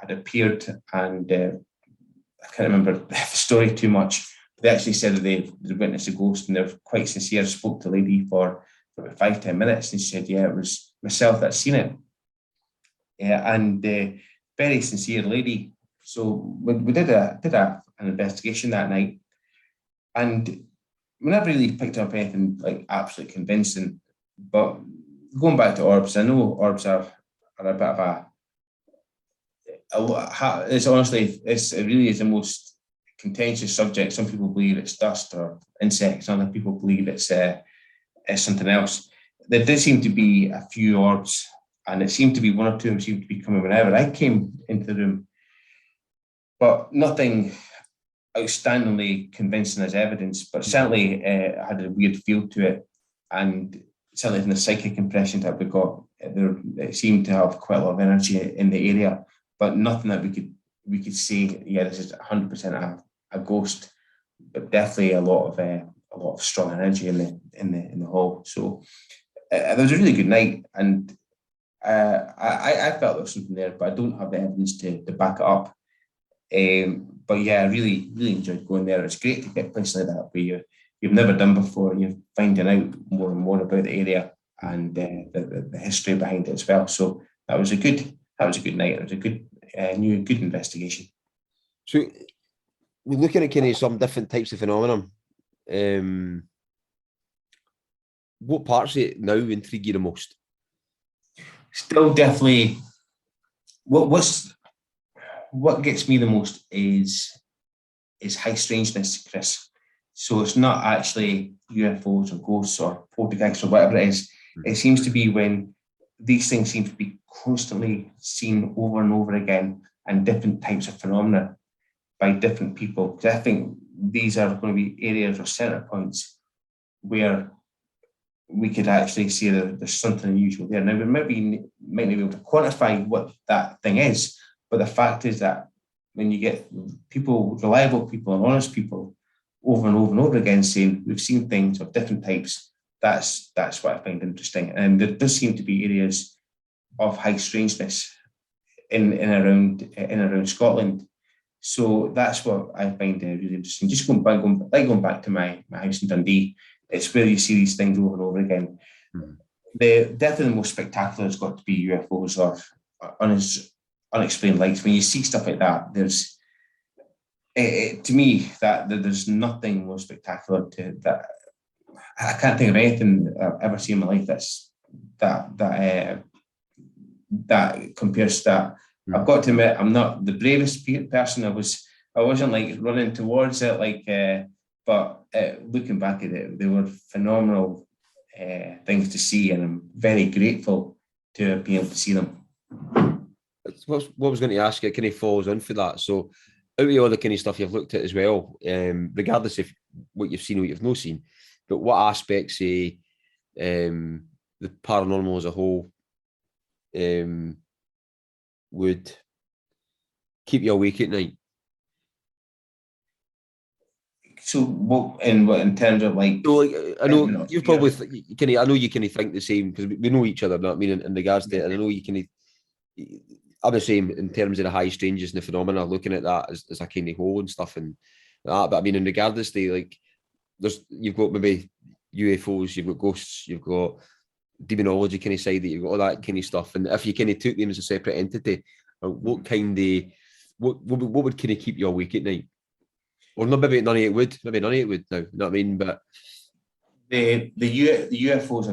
appeared, and I can't remember the story too much. They actually said that they witnessed a ghost, and they were quite sincere. Spoke to the lady for about 5-10 minutes, and she said, "Yeah, it was myself that seen it." Yeah, and very sincere lady. So we did an investigation that night, and we never really picked up anything like absolutely convincing. But going back to orbs, I know orbs are a bit of it really is the most contentious subject. Some people believe it's dust or insects, other people believe it's something else. There did seem to be a few orbs, and it seemed to be one or two of them seemed to be coming whenever I came into the room, but nothing outstandingly convincing as evidence, but certainly had a weird feel to it, and certainly in the psychic impression that we got, it seemed to have quite a lot of energy in the area, but nothing that we could say, yeah, this is 100% a ghost, but definitely a lot of strong energy in the hall. So there was a really good night, and I felt there was something there, but I don't have the evidence to back it up. But yeah, I really enjoyed going there. It's great to get places like that where you've never done before, and you're finding out more and more about the area and the history behind it as well. So that was a good night. It was a good good investigation. So we're looking at kind of some different types of phenomenon. What parts of it now intrigue you the most? Still, definitely, what gets me the most is high strangeness, Chris. So it's not actually UFOs or ghosts or poltergeists or whatever it is. It seems to be when these things seem to be constantly seen over and over again, and different types of phenomena by different people. Because I think these are going to be areas or center points where we could actually see that there's something unusual there. Now, we might not be able to quantify what that thing is, but the fact is that when you get people, reliable people and honest people, over and over and over again saying we've seen things of different types, that's what I find interesting. And there does seem to be areas of high strangeness in around Scotland. So that's what I find really interesting. Just going back to my house in Dundee, it's where you see these things over and over again. Definitely the most spectacular has got to be UFOs or unexplained lights. When you see stuff like that, there's to me that there's nothing more spectacular to that. I can't think of anything I've ever seen in my life that compares to that. I've got to admit, I'm not the bravest person. I wasn't like running towards it, but looking back at it, they were phenomenal things to see, and I'm very grateful to be able to see them. What I was going to ask you, it kind of falls in for that. So, out of all the kind of stuff you've looked at as well, regardless of what you've seen or what you've not seen, but what aspects the paranormal as a whole would keep you awake at night? So, what in terms of like? So, I know you probably I know you kind of think the same, because we know each other. You know what I mean, in regards to it, and I know you kind of. I'm the same in terms of the high strangeness and the phenomena. Looking at that as a kind of whole and stuff and that, but I mean, in regardless to like, you've got maybe UFOs, you've got ghosts, you've got demonology kind of side, that you've got all that kind of stuff. And if you kind of took them as a separate entity, what would kind of keep you awake at night? Or not, maybe none of it would. Maybe none of it would now. You know what I mean? But the UFOs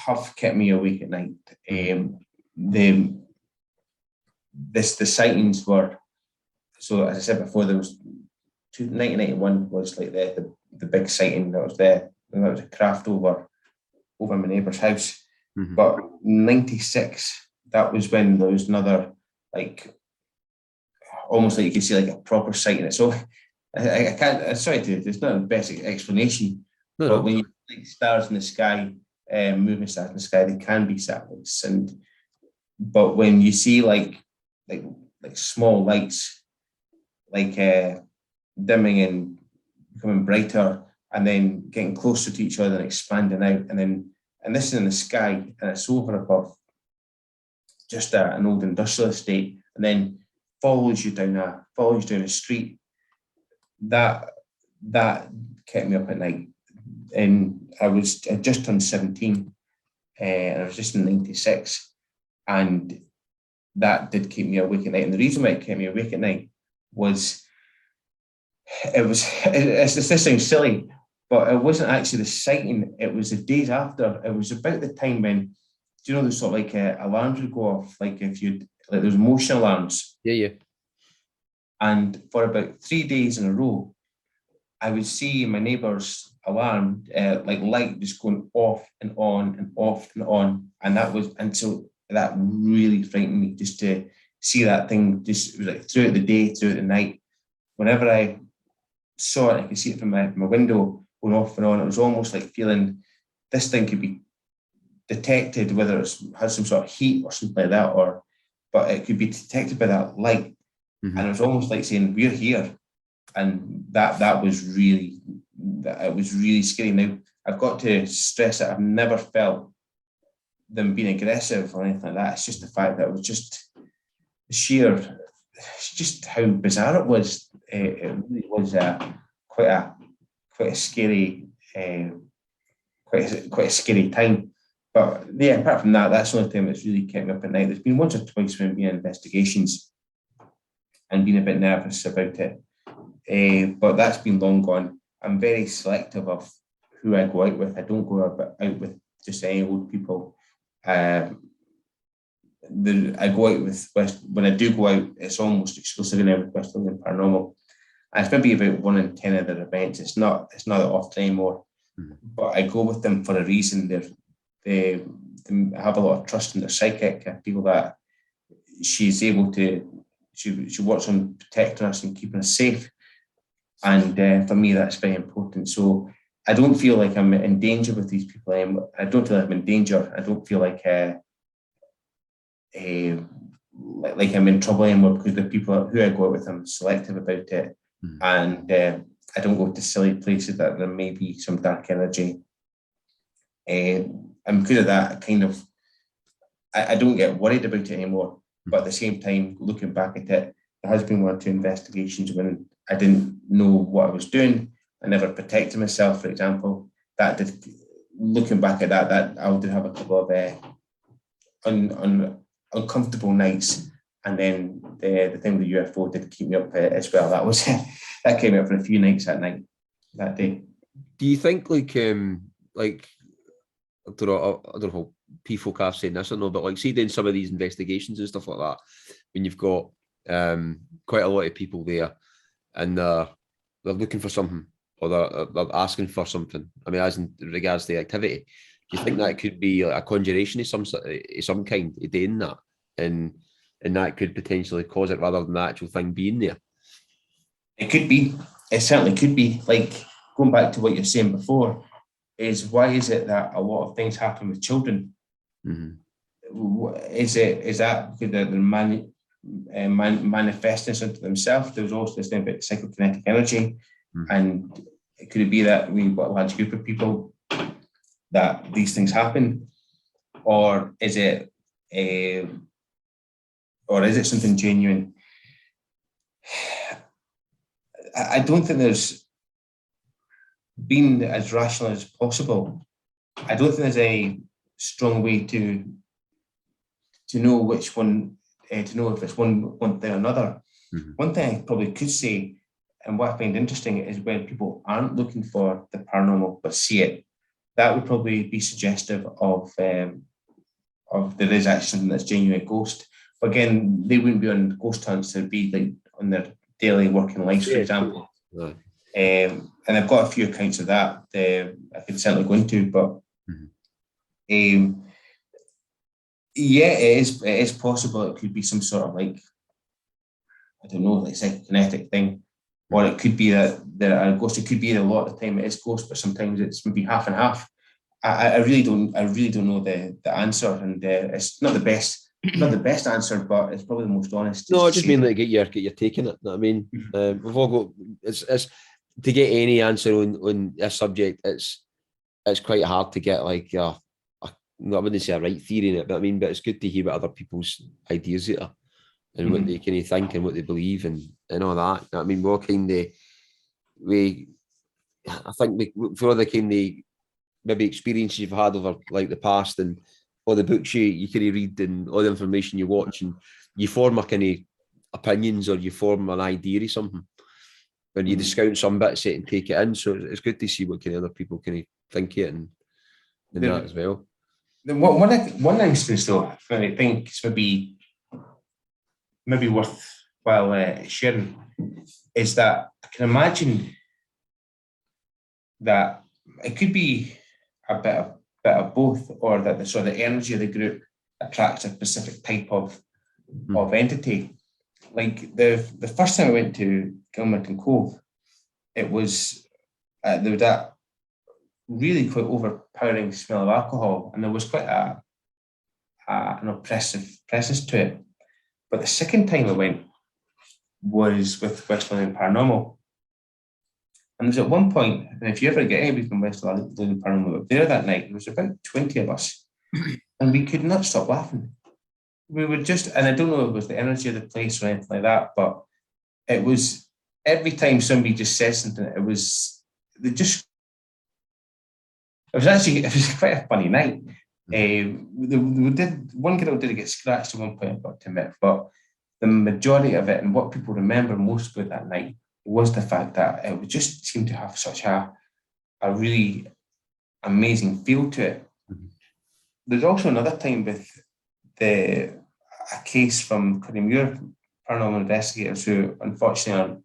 have kept me awake at night. The sightings were, so as I said before, there was 1991 was like the big sighting that was there, and that was a craft over my neighbour's house. But 96, that was when there was another, like, almost like you could see like a proper sighting. So I can't, sorry, there's not the best explanation, but when you see like stars in the sky, moving stars in the sky, they can be satellites. But when you see like small lights, like dimming and becoming brighter, and then getting closer to each other and expanding out, and this is in the sky, and it's over above just an old industrial estate, and then follows you down a street. That kept me up at night. And I just turned 17, and I was just in 96, and that did keep me awake at night. And the reason why it kept me awake at night was this sounds silly, but it wasn't actually the sighting. It was the days after. It was about the time when, do you know, there's sort of like alarms would go off, like if you'd, like there's motion alarms. Yeah. And for about 3 days in a row, I would see my neighbour's alarm, like light just going off and on and off and on. And so that really frightened me, just to see that thing just, it was like throughout the day, throughout the night. Whenever I saw it, I could see it from my window going off and on. It was almost like feeling this thing could be detected, whether it has some sort of heat or something like that, but it could be detected by that light. And it was almost like saying, we're here. And that was really scary. Now, I've got to stress that I've never felt them being aggressive or anything like that. It's just the fact that it was just just how bizarre it was. It really was quite a scary, quite a scary time. But yeah, apart from that, that's the only time that's really kept me up at night. There's been once or twice when I've been in investigations and been a bit nervous about it. But that's been long gone. I'm very selective of who I go out with. I don't go out with just any old people. I go out with when I do go out, it's almost exclusively now with West Lothian Paranormal. And it's maybe about 1 in 10 of their events. It's not that often anymore. But I go with them for a reason. They have a lot of trust in their psychic. I feel that she's able to, she works on protecting us and keeping us safe. And for me, that's very important. So I don't feel like I'm in danger with these people. I don't feel like I'm in danger. I don't feel like I'm in trouble anymore, because the people who I go out with, I'm selective about it. And I don't go to silly places that there may be some dark energy. I'm good at that kind of. I don't get worried about it anymore. But at the same time, looking back at it, there has been 1 or 2 investigations when I didn't know what I was doing. I never protected myself, for example. Looking back at that I would have a couple of uncomfortable nights. And then the thing with the UFO did keep me up as well. That came up for a few nights that day. Do you think I don't know, people have saying this or no, but see, doing some of these investigations and stuff like that, when you've got quite a lot of people there and they're looking for something, or they're asking for something. I mean, as in regards to the activity, do you think that could be a conjuration of some kind of doing that, and that could potentially cause it rather than the actual thing being there? It could be. It certainly could be. Like, going back to what you're saying before, is why is it that a lot of things happen with children? Is that because they're manifesting something themselves? There was also this thing about psychokinetic energy, and it could be that we've got a large group of people that these things happen, or is it something genuine? I don't think there's been as rational as possible. I don't think there's a strong way to know which one, to know if it's one thing or another. One thing I probably could say, and what I find interesting, is when people aren't looking for the paranormal but see it, that would probably be suggestive of there is actually something that's genuine ghost. But again, they wouldn't be on ghost hunts, they'd be like on their daily working lives, for example. Right. And I've got a few accounts of that I could certainly go into, but yeah, it is possible. It could be some sort of like psychokinetic thing, or it could be that there are ghosts. It could be a lot of the time it is ghosts, but sometimes it's maybe half and half. I really don't know the answer, and it's not the best answer, but it's probably the most honest. No, I just mean like get your take on it. I mean, we've all got it's to get any answer on a subject. It's quite hard to get I wouldn't say a right theory in it, but it's good to hear what other people's ideas are and what they kind of think and what they believe and all that. I mean, I think for all the kind of maybe experiences you've had over like the past and all the books you kind of read and all the information you watch, and you form a kind of opinions, or you form an idea of something, when you discount some bits of it and take it in. So it's good to see what kind of other people kind of think it and that as well. One instance though, I think it's maybe worthwhile sharing, is that I can imagine that it could be a bit of both, or that the energy of the group attracts a specific type of entity. Like the first time I went to Gilmerton Cove, it was there was that really quite overpowering smell of alcohol, and there was quite an oppressive presence to it. But the second time I went was with West Lothian Paranormal. And there's at one point, and if you ever get anybody from West Lothian Paranormal up there that night, there was about 20 of us, and we could not stop laughing. We were just, and I don't know if it was the energy of the place or anything like that, but it was every time somebody just said something, it was quite a funny night. One girl did get scratched at one point, I've got to admit, but the majority of it, and what people remember most about that night, was the fact that it just seemed to have such a really amazing feel to it. There's also another time with a case from Cuddymuir paranormal investigators, who unfortunately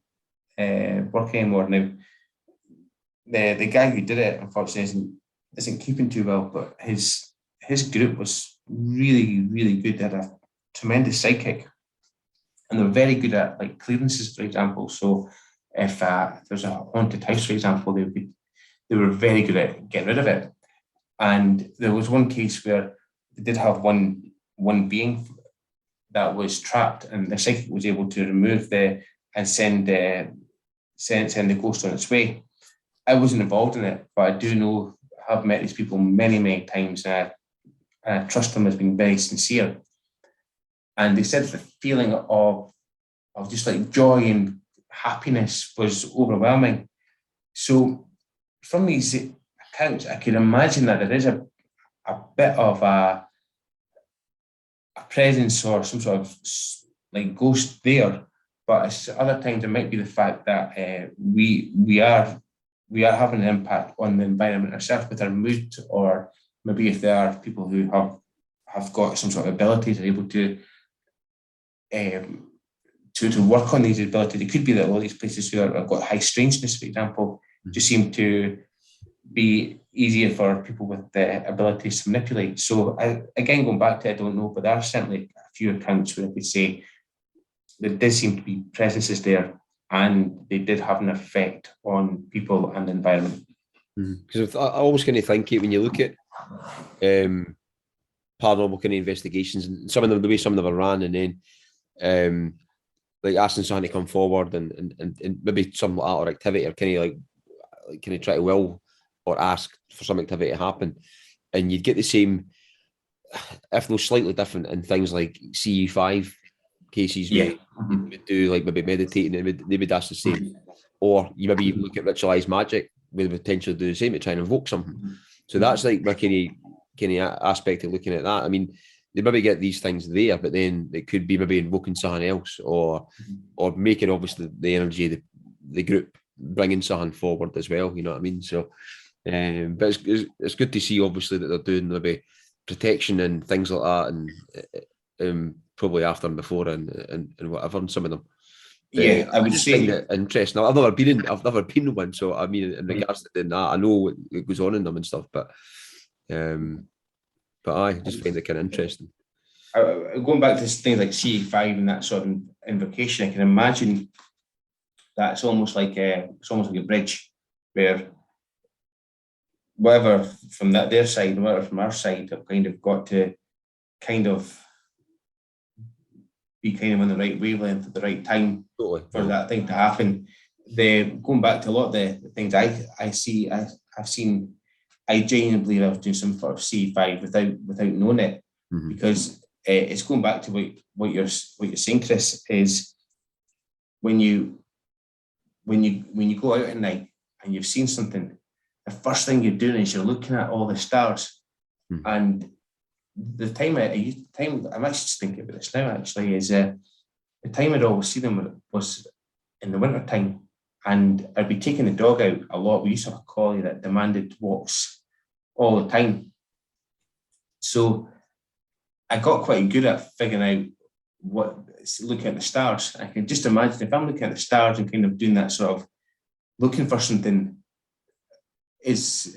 work anymore now. The guy who did it, unfortunately, isn't keeping too well, but his group was really, really good. They had a tremendous psychic, and they were very good at like clearances, for example. So if there's a haunted house, for example, they were very good at getting rid of it. And there was one case where they did have one being that was trapped, and the psychic was able to remove and send the ghost on its way. I wasn't involved in it, but I do know, have met these people many, many times, and I trust them as being very sincere. And they said the feeling of just like joy and happiness was overwhelming. So from these accounts, I can imagine that there is a bit of a presence or some sort of like ghost there, but other times it might be the fact that we are having an impact on the environment ourselves with our mood, or maybe if there are people who have got some sort of abilities, are able to work on these abilities. It could be that all these places who have got high strangeness, for example, just seem to be easier for people with the abilities to manipulate. So again, going back to, I don't know, but there are certainly a few accounts where I could say there did seem to be presences there, and they did have an effect on people and the environment. Because I always kind of think it when you look at paranormal kind of investigations, and some of them, the way some of them are ran, and then like asking someone to come forward and maybe some art or activity, or kind of try to will or ask for some activity to happen, and you'd get the same, if not slightly different, in things like CE5 cases where you would do like maybe meditating, and they would ask the same, or you maybe even look at ritualized magic where they potentially do the same to try and invoke something. So that's like my kind of aspect of looking at that. I mean, they maybe get these things there, but then it could be maybe invoking someone else, or making obviously the energy of the group bringing someone forward as well. You know what I mean? So, but it's good to see obviously that they're doing maybe protection and things like that, and probably after and before and whatever, and some of them. Yeah, I would just say find it interesting. I've never been in one, so I mean, in regards to doing that, I know what goes on in them and stuff, but I just find it kind of interesting. Going back to things like CE5 and that sort of invocation, I can imagine that it's almost like a bridge where whatever from their side and whatever from our side have kind of got to kind of be kind of on the right wavelength at the right time for that thing to happen. Going back to a lot of the things I've seen, I genuinely believe I was doing some sort of CE5 without knowing it, because it's going back to what you're saying, Chris, is when you go out at night and you've seen something, the first thing you're doing is you're looking at all the stars, and the time I'm actually just thinking about this now, actually, is the time I'd always see them was in the winter time, and I'd be taking the dog out a lot. We used to have a collie that demanded walks all the time, so I got quite good at figuring out looking at the stars. I can just imagine if I'm looking at the stars and kind of doing that sort of looking for something, was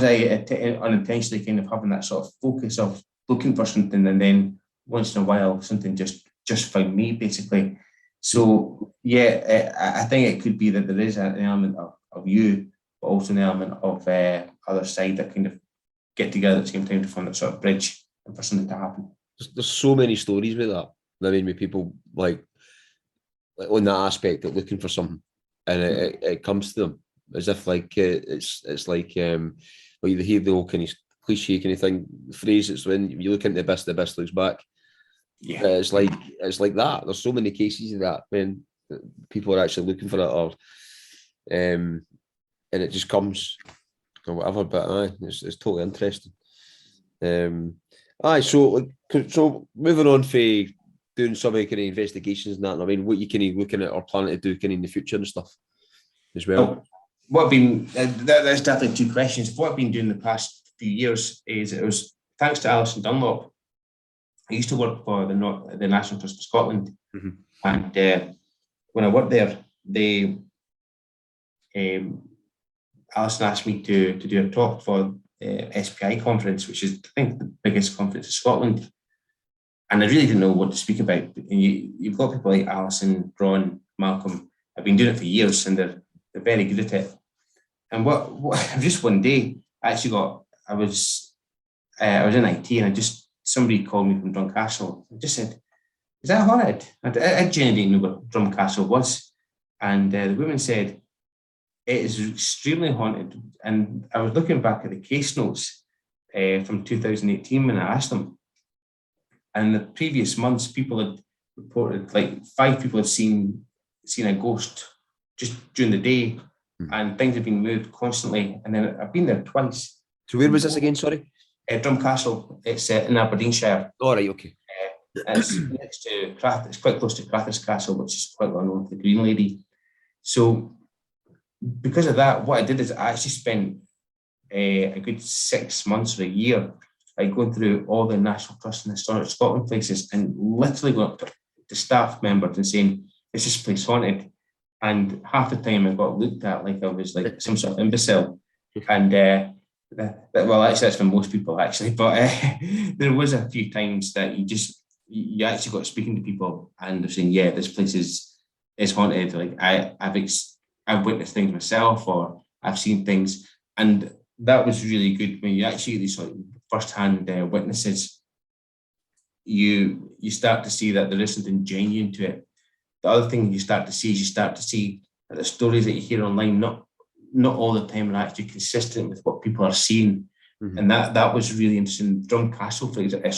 I unintentionally kind of having that sort of focus of looking for something, and then once in a while something just found me, basically. So yeah, I think it could be that there is an element of you, but also an element of other side that kind of get together at the same time to form that sort of bridge and for something to happen. There's so many stories with that. I mean, with people like on that aspect of looking for something, and it comes to them as if like it's like well, you hear the old kind of cliche kind of thing phrase. It's when you look into the abyss looks back. Yeah, it's like that. There's so many cases of that when people are actually looking for it, or and it just comes or whatever. But it's totally interesting. So moving on for doing some kind of investigations and that. I mean, what you kind of looking at or planning to do kind of in the future and stuff as well. What I've been there's definitely two questions. What I've been doing the past few years is it was thanks to Alison Dunlop. I used to work for the National Trust for Scotland, and when I worked there, they Alison asked me to do a talk for the SPI conference, which is, I think, the biggest conference in Scotland. And I really didn't know what to speak about. And you've got people like Alison, Ron, Malcolm, have been doing it for years, and they're very good at it. And what just one day, I was in IT, and somebody called me from Drumcastle and just said, "Is that haunted?" I genuinely didn't know what Drumcastle was. And the woman said, "It is extremely haunted." And I was looking back at the case notes from 2018 when I asked them. And the previous months, people had reported, like 5 people had seen a ghost just during the day, and things have been moved constantly. And then I've been there twice. So where was this again? Sorry, Drumcastle. It's in Aberdeenshire. All right, okay. It's next to Crath. It's quite close to Crathis Castle, which is quite well known for the Green Lady. So because of that, what I did is I actually spent a good 6 months or a year, like going through all the National Trust and Historic Scotland places, and literally going up to staff members and saying, "Is this place haunted?" And half the time I got looked at like I was like some sort of imbecile. And well, actually, that's for most people, actually. But there was a few times that you actually got speaking to people, and they're saying, "Yeah, this place is haunted." Like I've witnessed things myself, or I've seen things, and that was really good when you actually get these sort of first-hand witnesses. You start to see that there is something genuine to it. The other thing you start to see that the stories that you hear online, not all the time, are actually consistent with what people are seeing. Mm-hmm. And that was really interesting. Drumcastle, for example,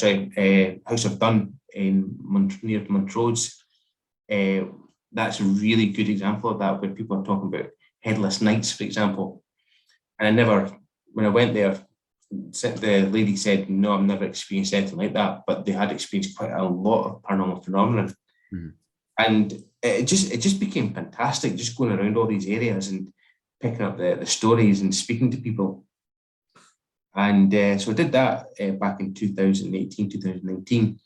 House of Dun near Montrose, that's a really good example of that, where people are talking about headless nights, for example. And when I went there, the lady said, "No, I've never experienced anything like that," but they had experienced quite a lot of paranormal phenomena. Mm-hmm. And it just became fantastic, just going around all these areas and picking up the stories and speaking to people. And so I did that back in 2018, 2019, and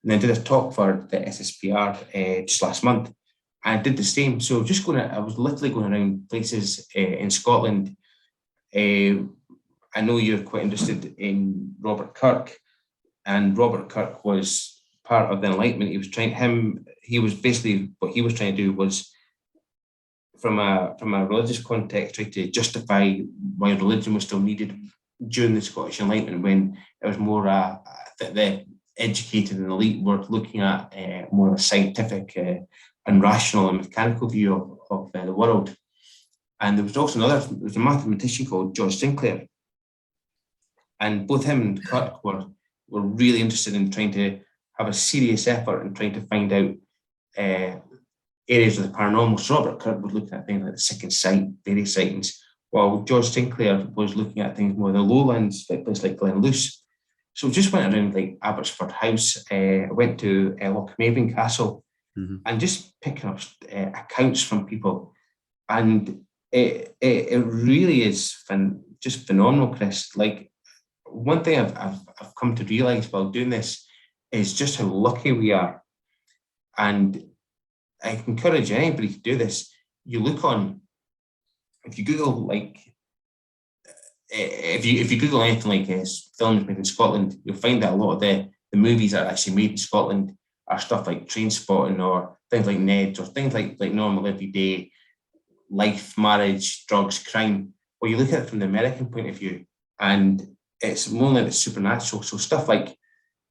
then did a talk for the SSPR just last month. I did the same. So I was literally going around places in Scotland. I know you're quite interested in Robert Kirk, and Robert Kirk was part of the Enlightenment. He was basically, what he was trying to do was, from a religious context, try to justify why religion was still needed during the Scottish Enlightenment, when it was more the educated and elite were looking at more of a scientific and rational and mechanical view of the world. And there was also a mathematician called George Sinclair. And both him and Kirk were really interested in trying to have a serious effort in trying to find out areas of the paranormal. So Robert Kirk was looking at things like the second sight, various sightings, while George Sinclair was looking at things more the lowlands, like places like Glenluce. So just went around like Abbotsford House, went to Lochmaven Castle, mm-hmm. and just picking up accounts from people. And it really is just phenomenal, Chris. Like, one thing I've come to realize while doing this is just how lucky we are. And I encourage anybody to do this. You look on, if you Google, like, if you Google anything like films made in Scotland, you'll find that a lot of the movies that are actually made in Scotland are stuff like Trainspotting, or things like Ned's, or things like normal everyday life, marriage, drugs, crime. Well, you look at it from the American point of view, and it's more like it's supernatural. So stuff like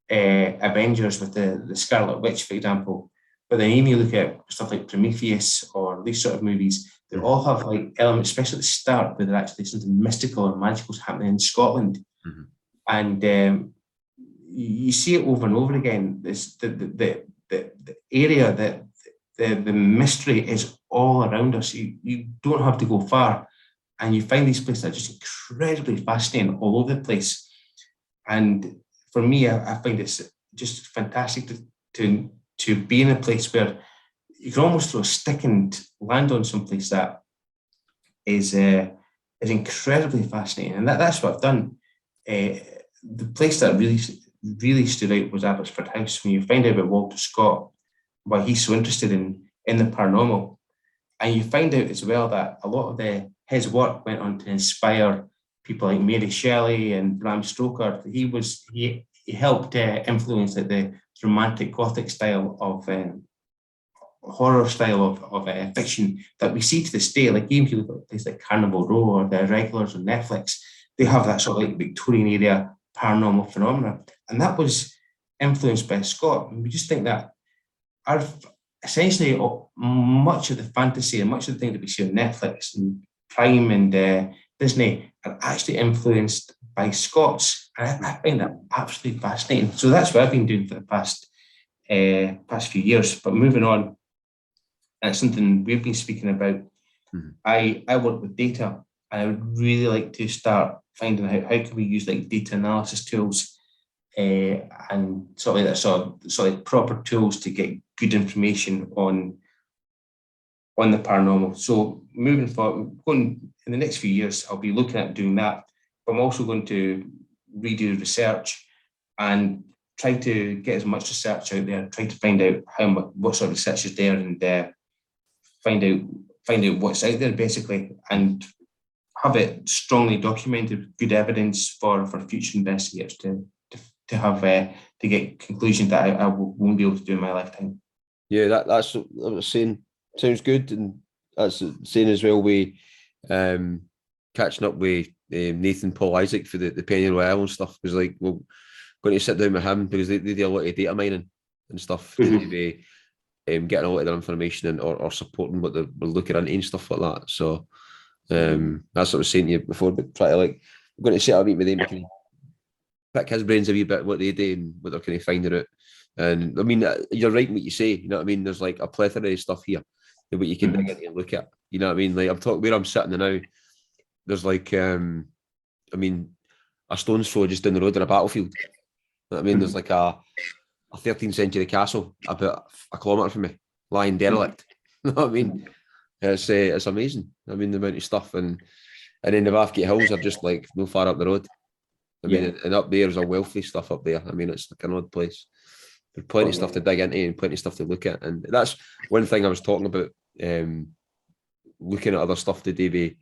Avengers with the Scarlet Witch, for example. But then even you look at stuff like Prometheus or these sort of movies, they all have like elements, especially at the start, where there actually something mystical or magical is happening in Scotland. Mm-hmm. And you see it over and over again. The area that the mystery is all around us. You don't have to go far, and you find these places that are just incredibly fascinating all over the place. And for me, I find it's just fantastic to be in a place where you can almost throw a stick and land on someplace that is incredibly fascinating. And that's what I've done. The place that really stood out was Abbotsford House. When you find out about Walter Scott, why he's so interested in in the paranormal. And you find out as well that a lot of his work went on to inspire people like Mary Shelley and Bram Stoker. He helped influence the romantic Gothic style of horror style of fiction that we see to this day. Like even if you look at places like Carnival Row or the regulars on Netflix, they have that sort of like Victorian era paranormal phenomena, and that was influenced by Scott. And we just think that essentially much of the fantasy and much of the things that we see on Netflix and Prime and Disney are actually influenced by Scots. And I find that absolutely fascinating. So that's what I've been doing for the past few years. But moving on, that's something we've been speaking about. Mm-hmm. I work with data, and I would really like to start finding out how can we use like data analysis tools and sort of like that sort of like proper tools to get good information on the paranormal. So moving forward, going in the next few years, I'll be looking at doing that. But I'm also going to redo research and try to get as much research out there, try to find out what sort of research is there, and find out what's out there basically, and have it strongly documented, good evidence for future investigators to have to get conclusions that I won't be able to do in my lifetime. Yeah, that's what I was saying. Sounds good, and that's the same as well. We catching up with Nathan Paul Isaac for the Penny Royale and stuff, because like we're going to sit down with him because they do a lot of data mining and stuff. Mm-hmm. To be getting a lot of their information or supporting what they're looking into and stuff like that. So that's what I was saying to you before, but try to like we're going to set up a meet with him, kind of pick his brains a wee bit, what they do and what they're kind of finding out. And I mean, you're right in what you say. You know what I mean? There's like a plethora of stuff here that you can dig into and look at. You know what I mean? Like I'm talking where I'm sitting now. There's like, I mean, a stone's throw just down the road in a battlefield. You know what I mean? There's like a 13th century castle about a kilometre from me, lying derelict. You know what I mean? It's amazing. I mean, the amount of stuff, and then the Bathgate Hills are just like no far up the road. I mean, and up there's a wealthy stuff up there. I mean, it's like an odd place. There's plenty of stuff to dig into and plenty of stuff to look at. And that's one thing I was talking about, looking at other stuff to do with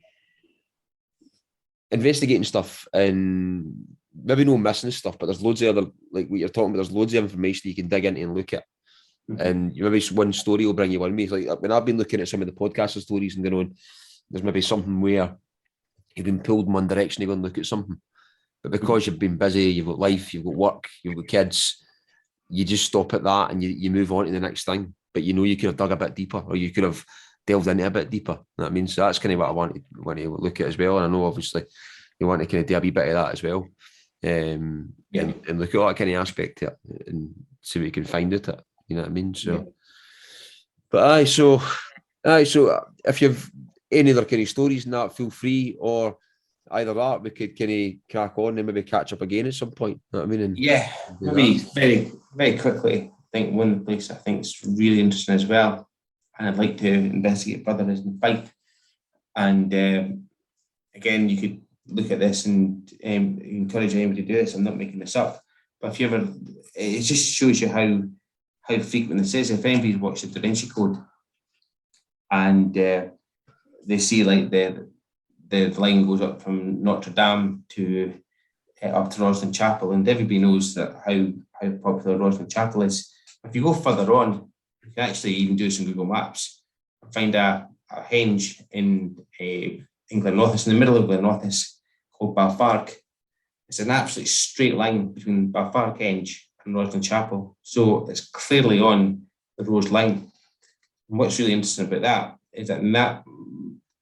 investigating stuff, and maybe no missing stuff, but there's loads of other, like what you're talking about, there's loads of information you can dig into and look at. Mm-hmm. And maybe one story will bring you one way. Like when I've been looking at some of the podcaster stories and going on, there's maybe something where you've been pulled in one direction to go and look at something. But because you've been busy, you've got life, you've got work, you've got kids, you just stop at that and you move on to the next thing. But you know you could have dug a bit deeper, or you could have delved into a bit deeper. You know what I mean? So that's kind of what I want to look at as well. And I know obviously you want to kind of do a wee bit of that as well. And look at all that kind of aspect to it and see what you can find at it. You know what I mean? So, but so if you've any other kind of stories in that, feel free, or either that, we could kind of crack on and maybe catch up again at some point. You know what I mean? And maybe very, very quickly. I think one place I think is really interesting as well, and I'd like to investigate further, is in Fife. And again, you could look at this and encourage anybody to do this. I'm not making this up, but if you ever, it just shows you how frequent this is. If anybody's watched the Da Vinci Code and they see like the line goes up from Notre Dame to up to Roslin Chapel, and everybody knows that how popular Roslin Chapel is. If you go further on, you can actually even do some Google Maps and find a henge in Glenrothes, in the middle of Glenrothes, called Balfark. It's an absolute straight line between Balfark Henge and Roslin Chapel, so it's clearly on the Rose line. And what's really interesting about that is that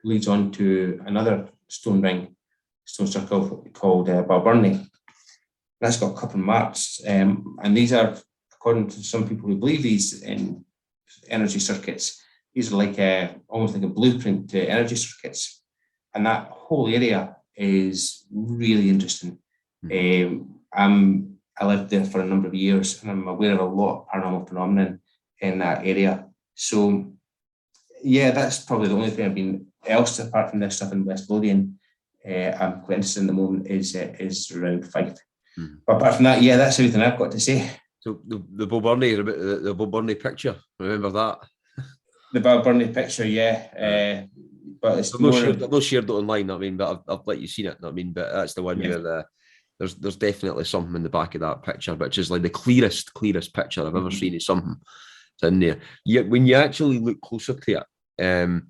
leads on to another stone circle called Balburney. That's got a couple of marks, and these are, according to some people who believe these in energy circuits, these are like almost like a blueprint to energy circuits. And that whole area is really interesting. I lived there for a number of years, and I'm aware of a lot of paranormal phenomenon in that area. So, yeah, that's probably the only thing I've been else apart from this stuff in West Lothian. I'm quite interested in the moment is around Fife. But apart from that, yeah, that's everything I've got to say. So the Balburney, the Balburney picture, remember that? The Bob Burnley picture, yeah. But it's I've not shared it online, I mean, but I've let you seen it, I mean, but that's the one Yeah. where there's definitely something in the back of that picture, which is like the clearest picture I've ever seen of something in there. When you actually look closer to it,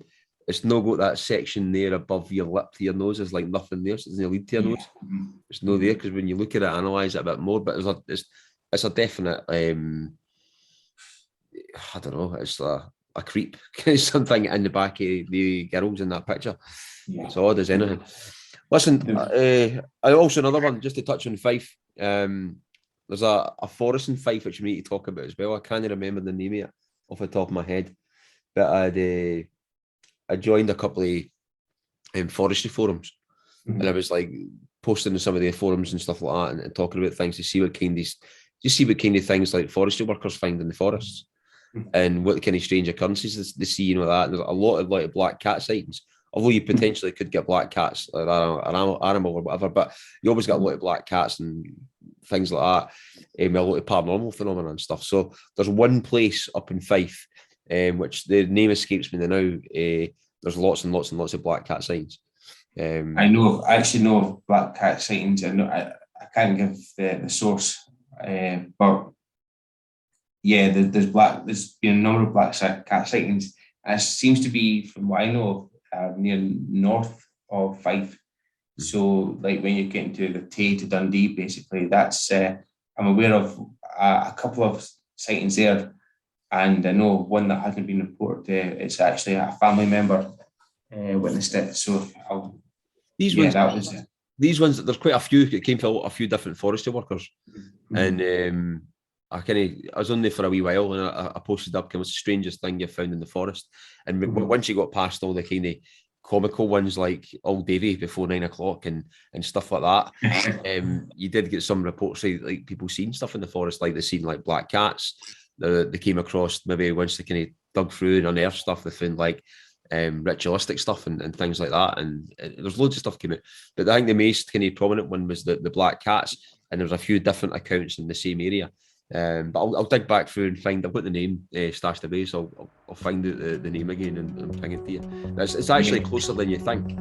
it's not got that section there above your lip to your nose. There's like nothing there. So there's no lead to your nose. It's no there because when you look at it, analyse it a bit more. But it's a definite. I don't know. It's a creep. Something in the back of the girls in that picture. Yeah. It's odd as anything. Listen, also another one just to touch on Fife. There's a forest in Fife which we need to talk about as well. I can't remember the name of it off the top of my head, but I joined a couple of forestry forums, and I was like posting in some of the forums and stuff like that, and talking about things to see what kind of things like forestry workers find in the forests, and what kind of strange occurrences they see, that. And there's a lot of like black cat sightings. Although you potentially could get black cats, or an animal or whatever, but you always got a lot of black cats and things like that, a lot of paranormal phenomena and stuff. So there's one place up in Fife, which the name escapes me now. There's lots and lots and lots of black cat sightings. I actually know of black cat sightings. I can't give the source, but yeah, there's been a number of black cat sightings. And it seems to be, from what I know, near north of Fife. So, like when you're getting to the Tay to Dundee, basically, that's I'm aware of a couple of sightings there, and I know one that hasn't been reported. It's actually a family member witnessed it. So, these ones, there's quite a few. It came to a few different forestry workers, and I was on there for a wee while, and I posted up, what's the strangest thing you found in the forest? And once you got past all the kind of comical ones like Old Davy before 9 o'clock and stuff like that, you did get some reports like people seeing stuff in the forest, like they seen like black cats. They came across, maybe once they kind of dug through and unearthed stuff, they found like ritualistic stuff and things like that, and there's loads of stuff came out. But I think the most kind of prominent one was the black cats, and there was a few different accounts in the same area. But I'll dig back through and find. I've got the name stashed away, so I'll find out the name again and ping it to you. It's actually closer than you think.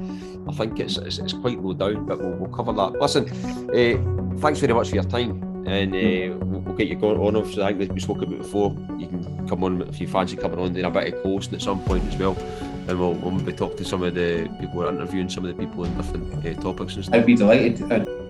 I think it's quite low down, but we'll cover that. Listen, thanks very much for your time, and we'll get you going on. Obviously, I think we spoke about before. You can come on if you fancy coming on, doing a bit of hosting at some point as well, and we'll maybe talk to some of the people we're interviewing, some of the people in different topics and stuff. I'd be delighted.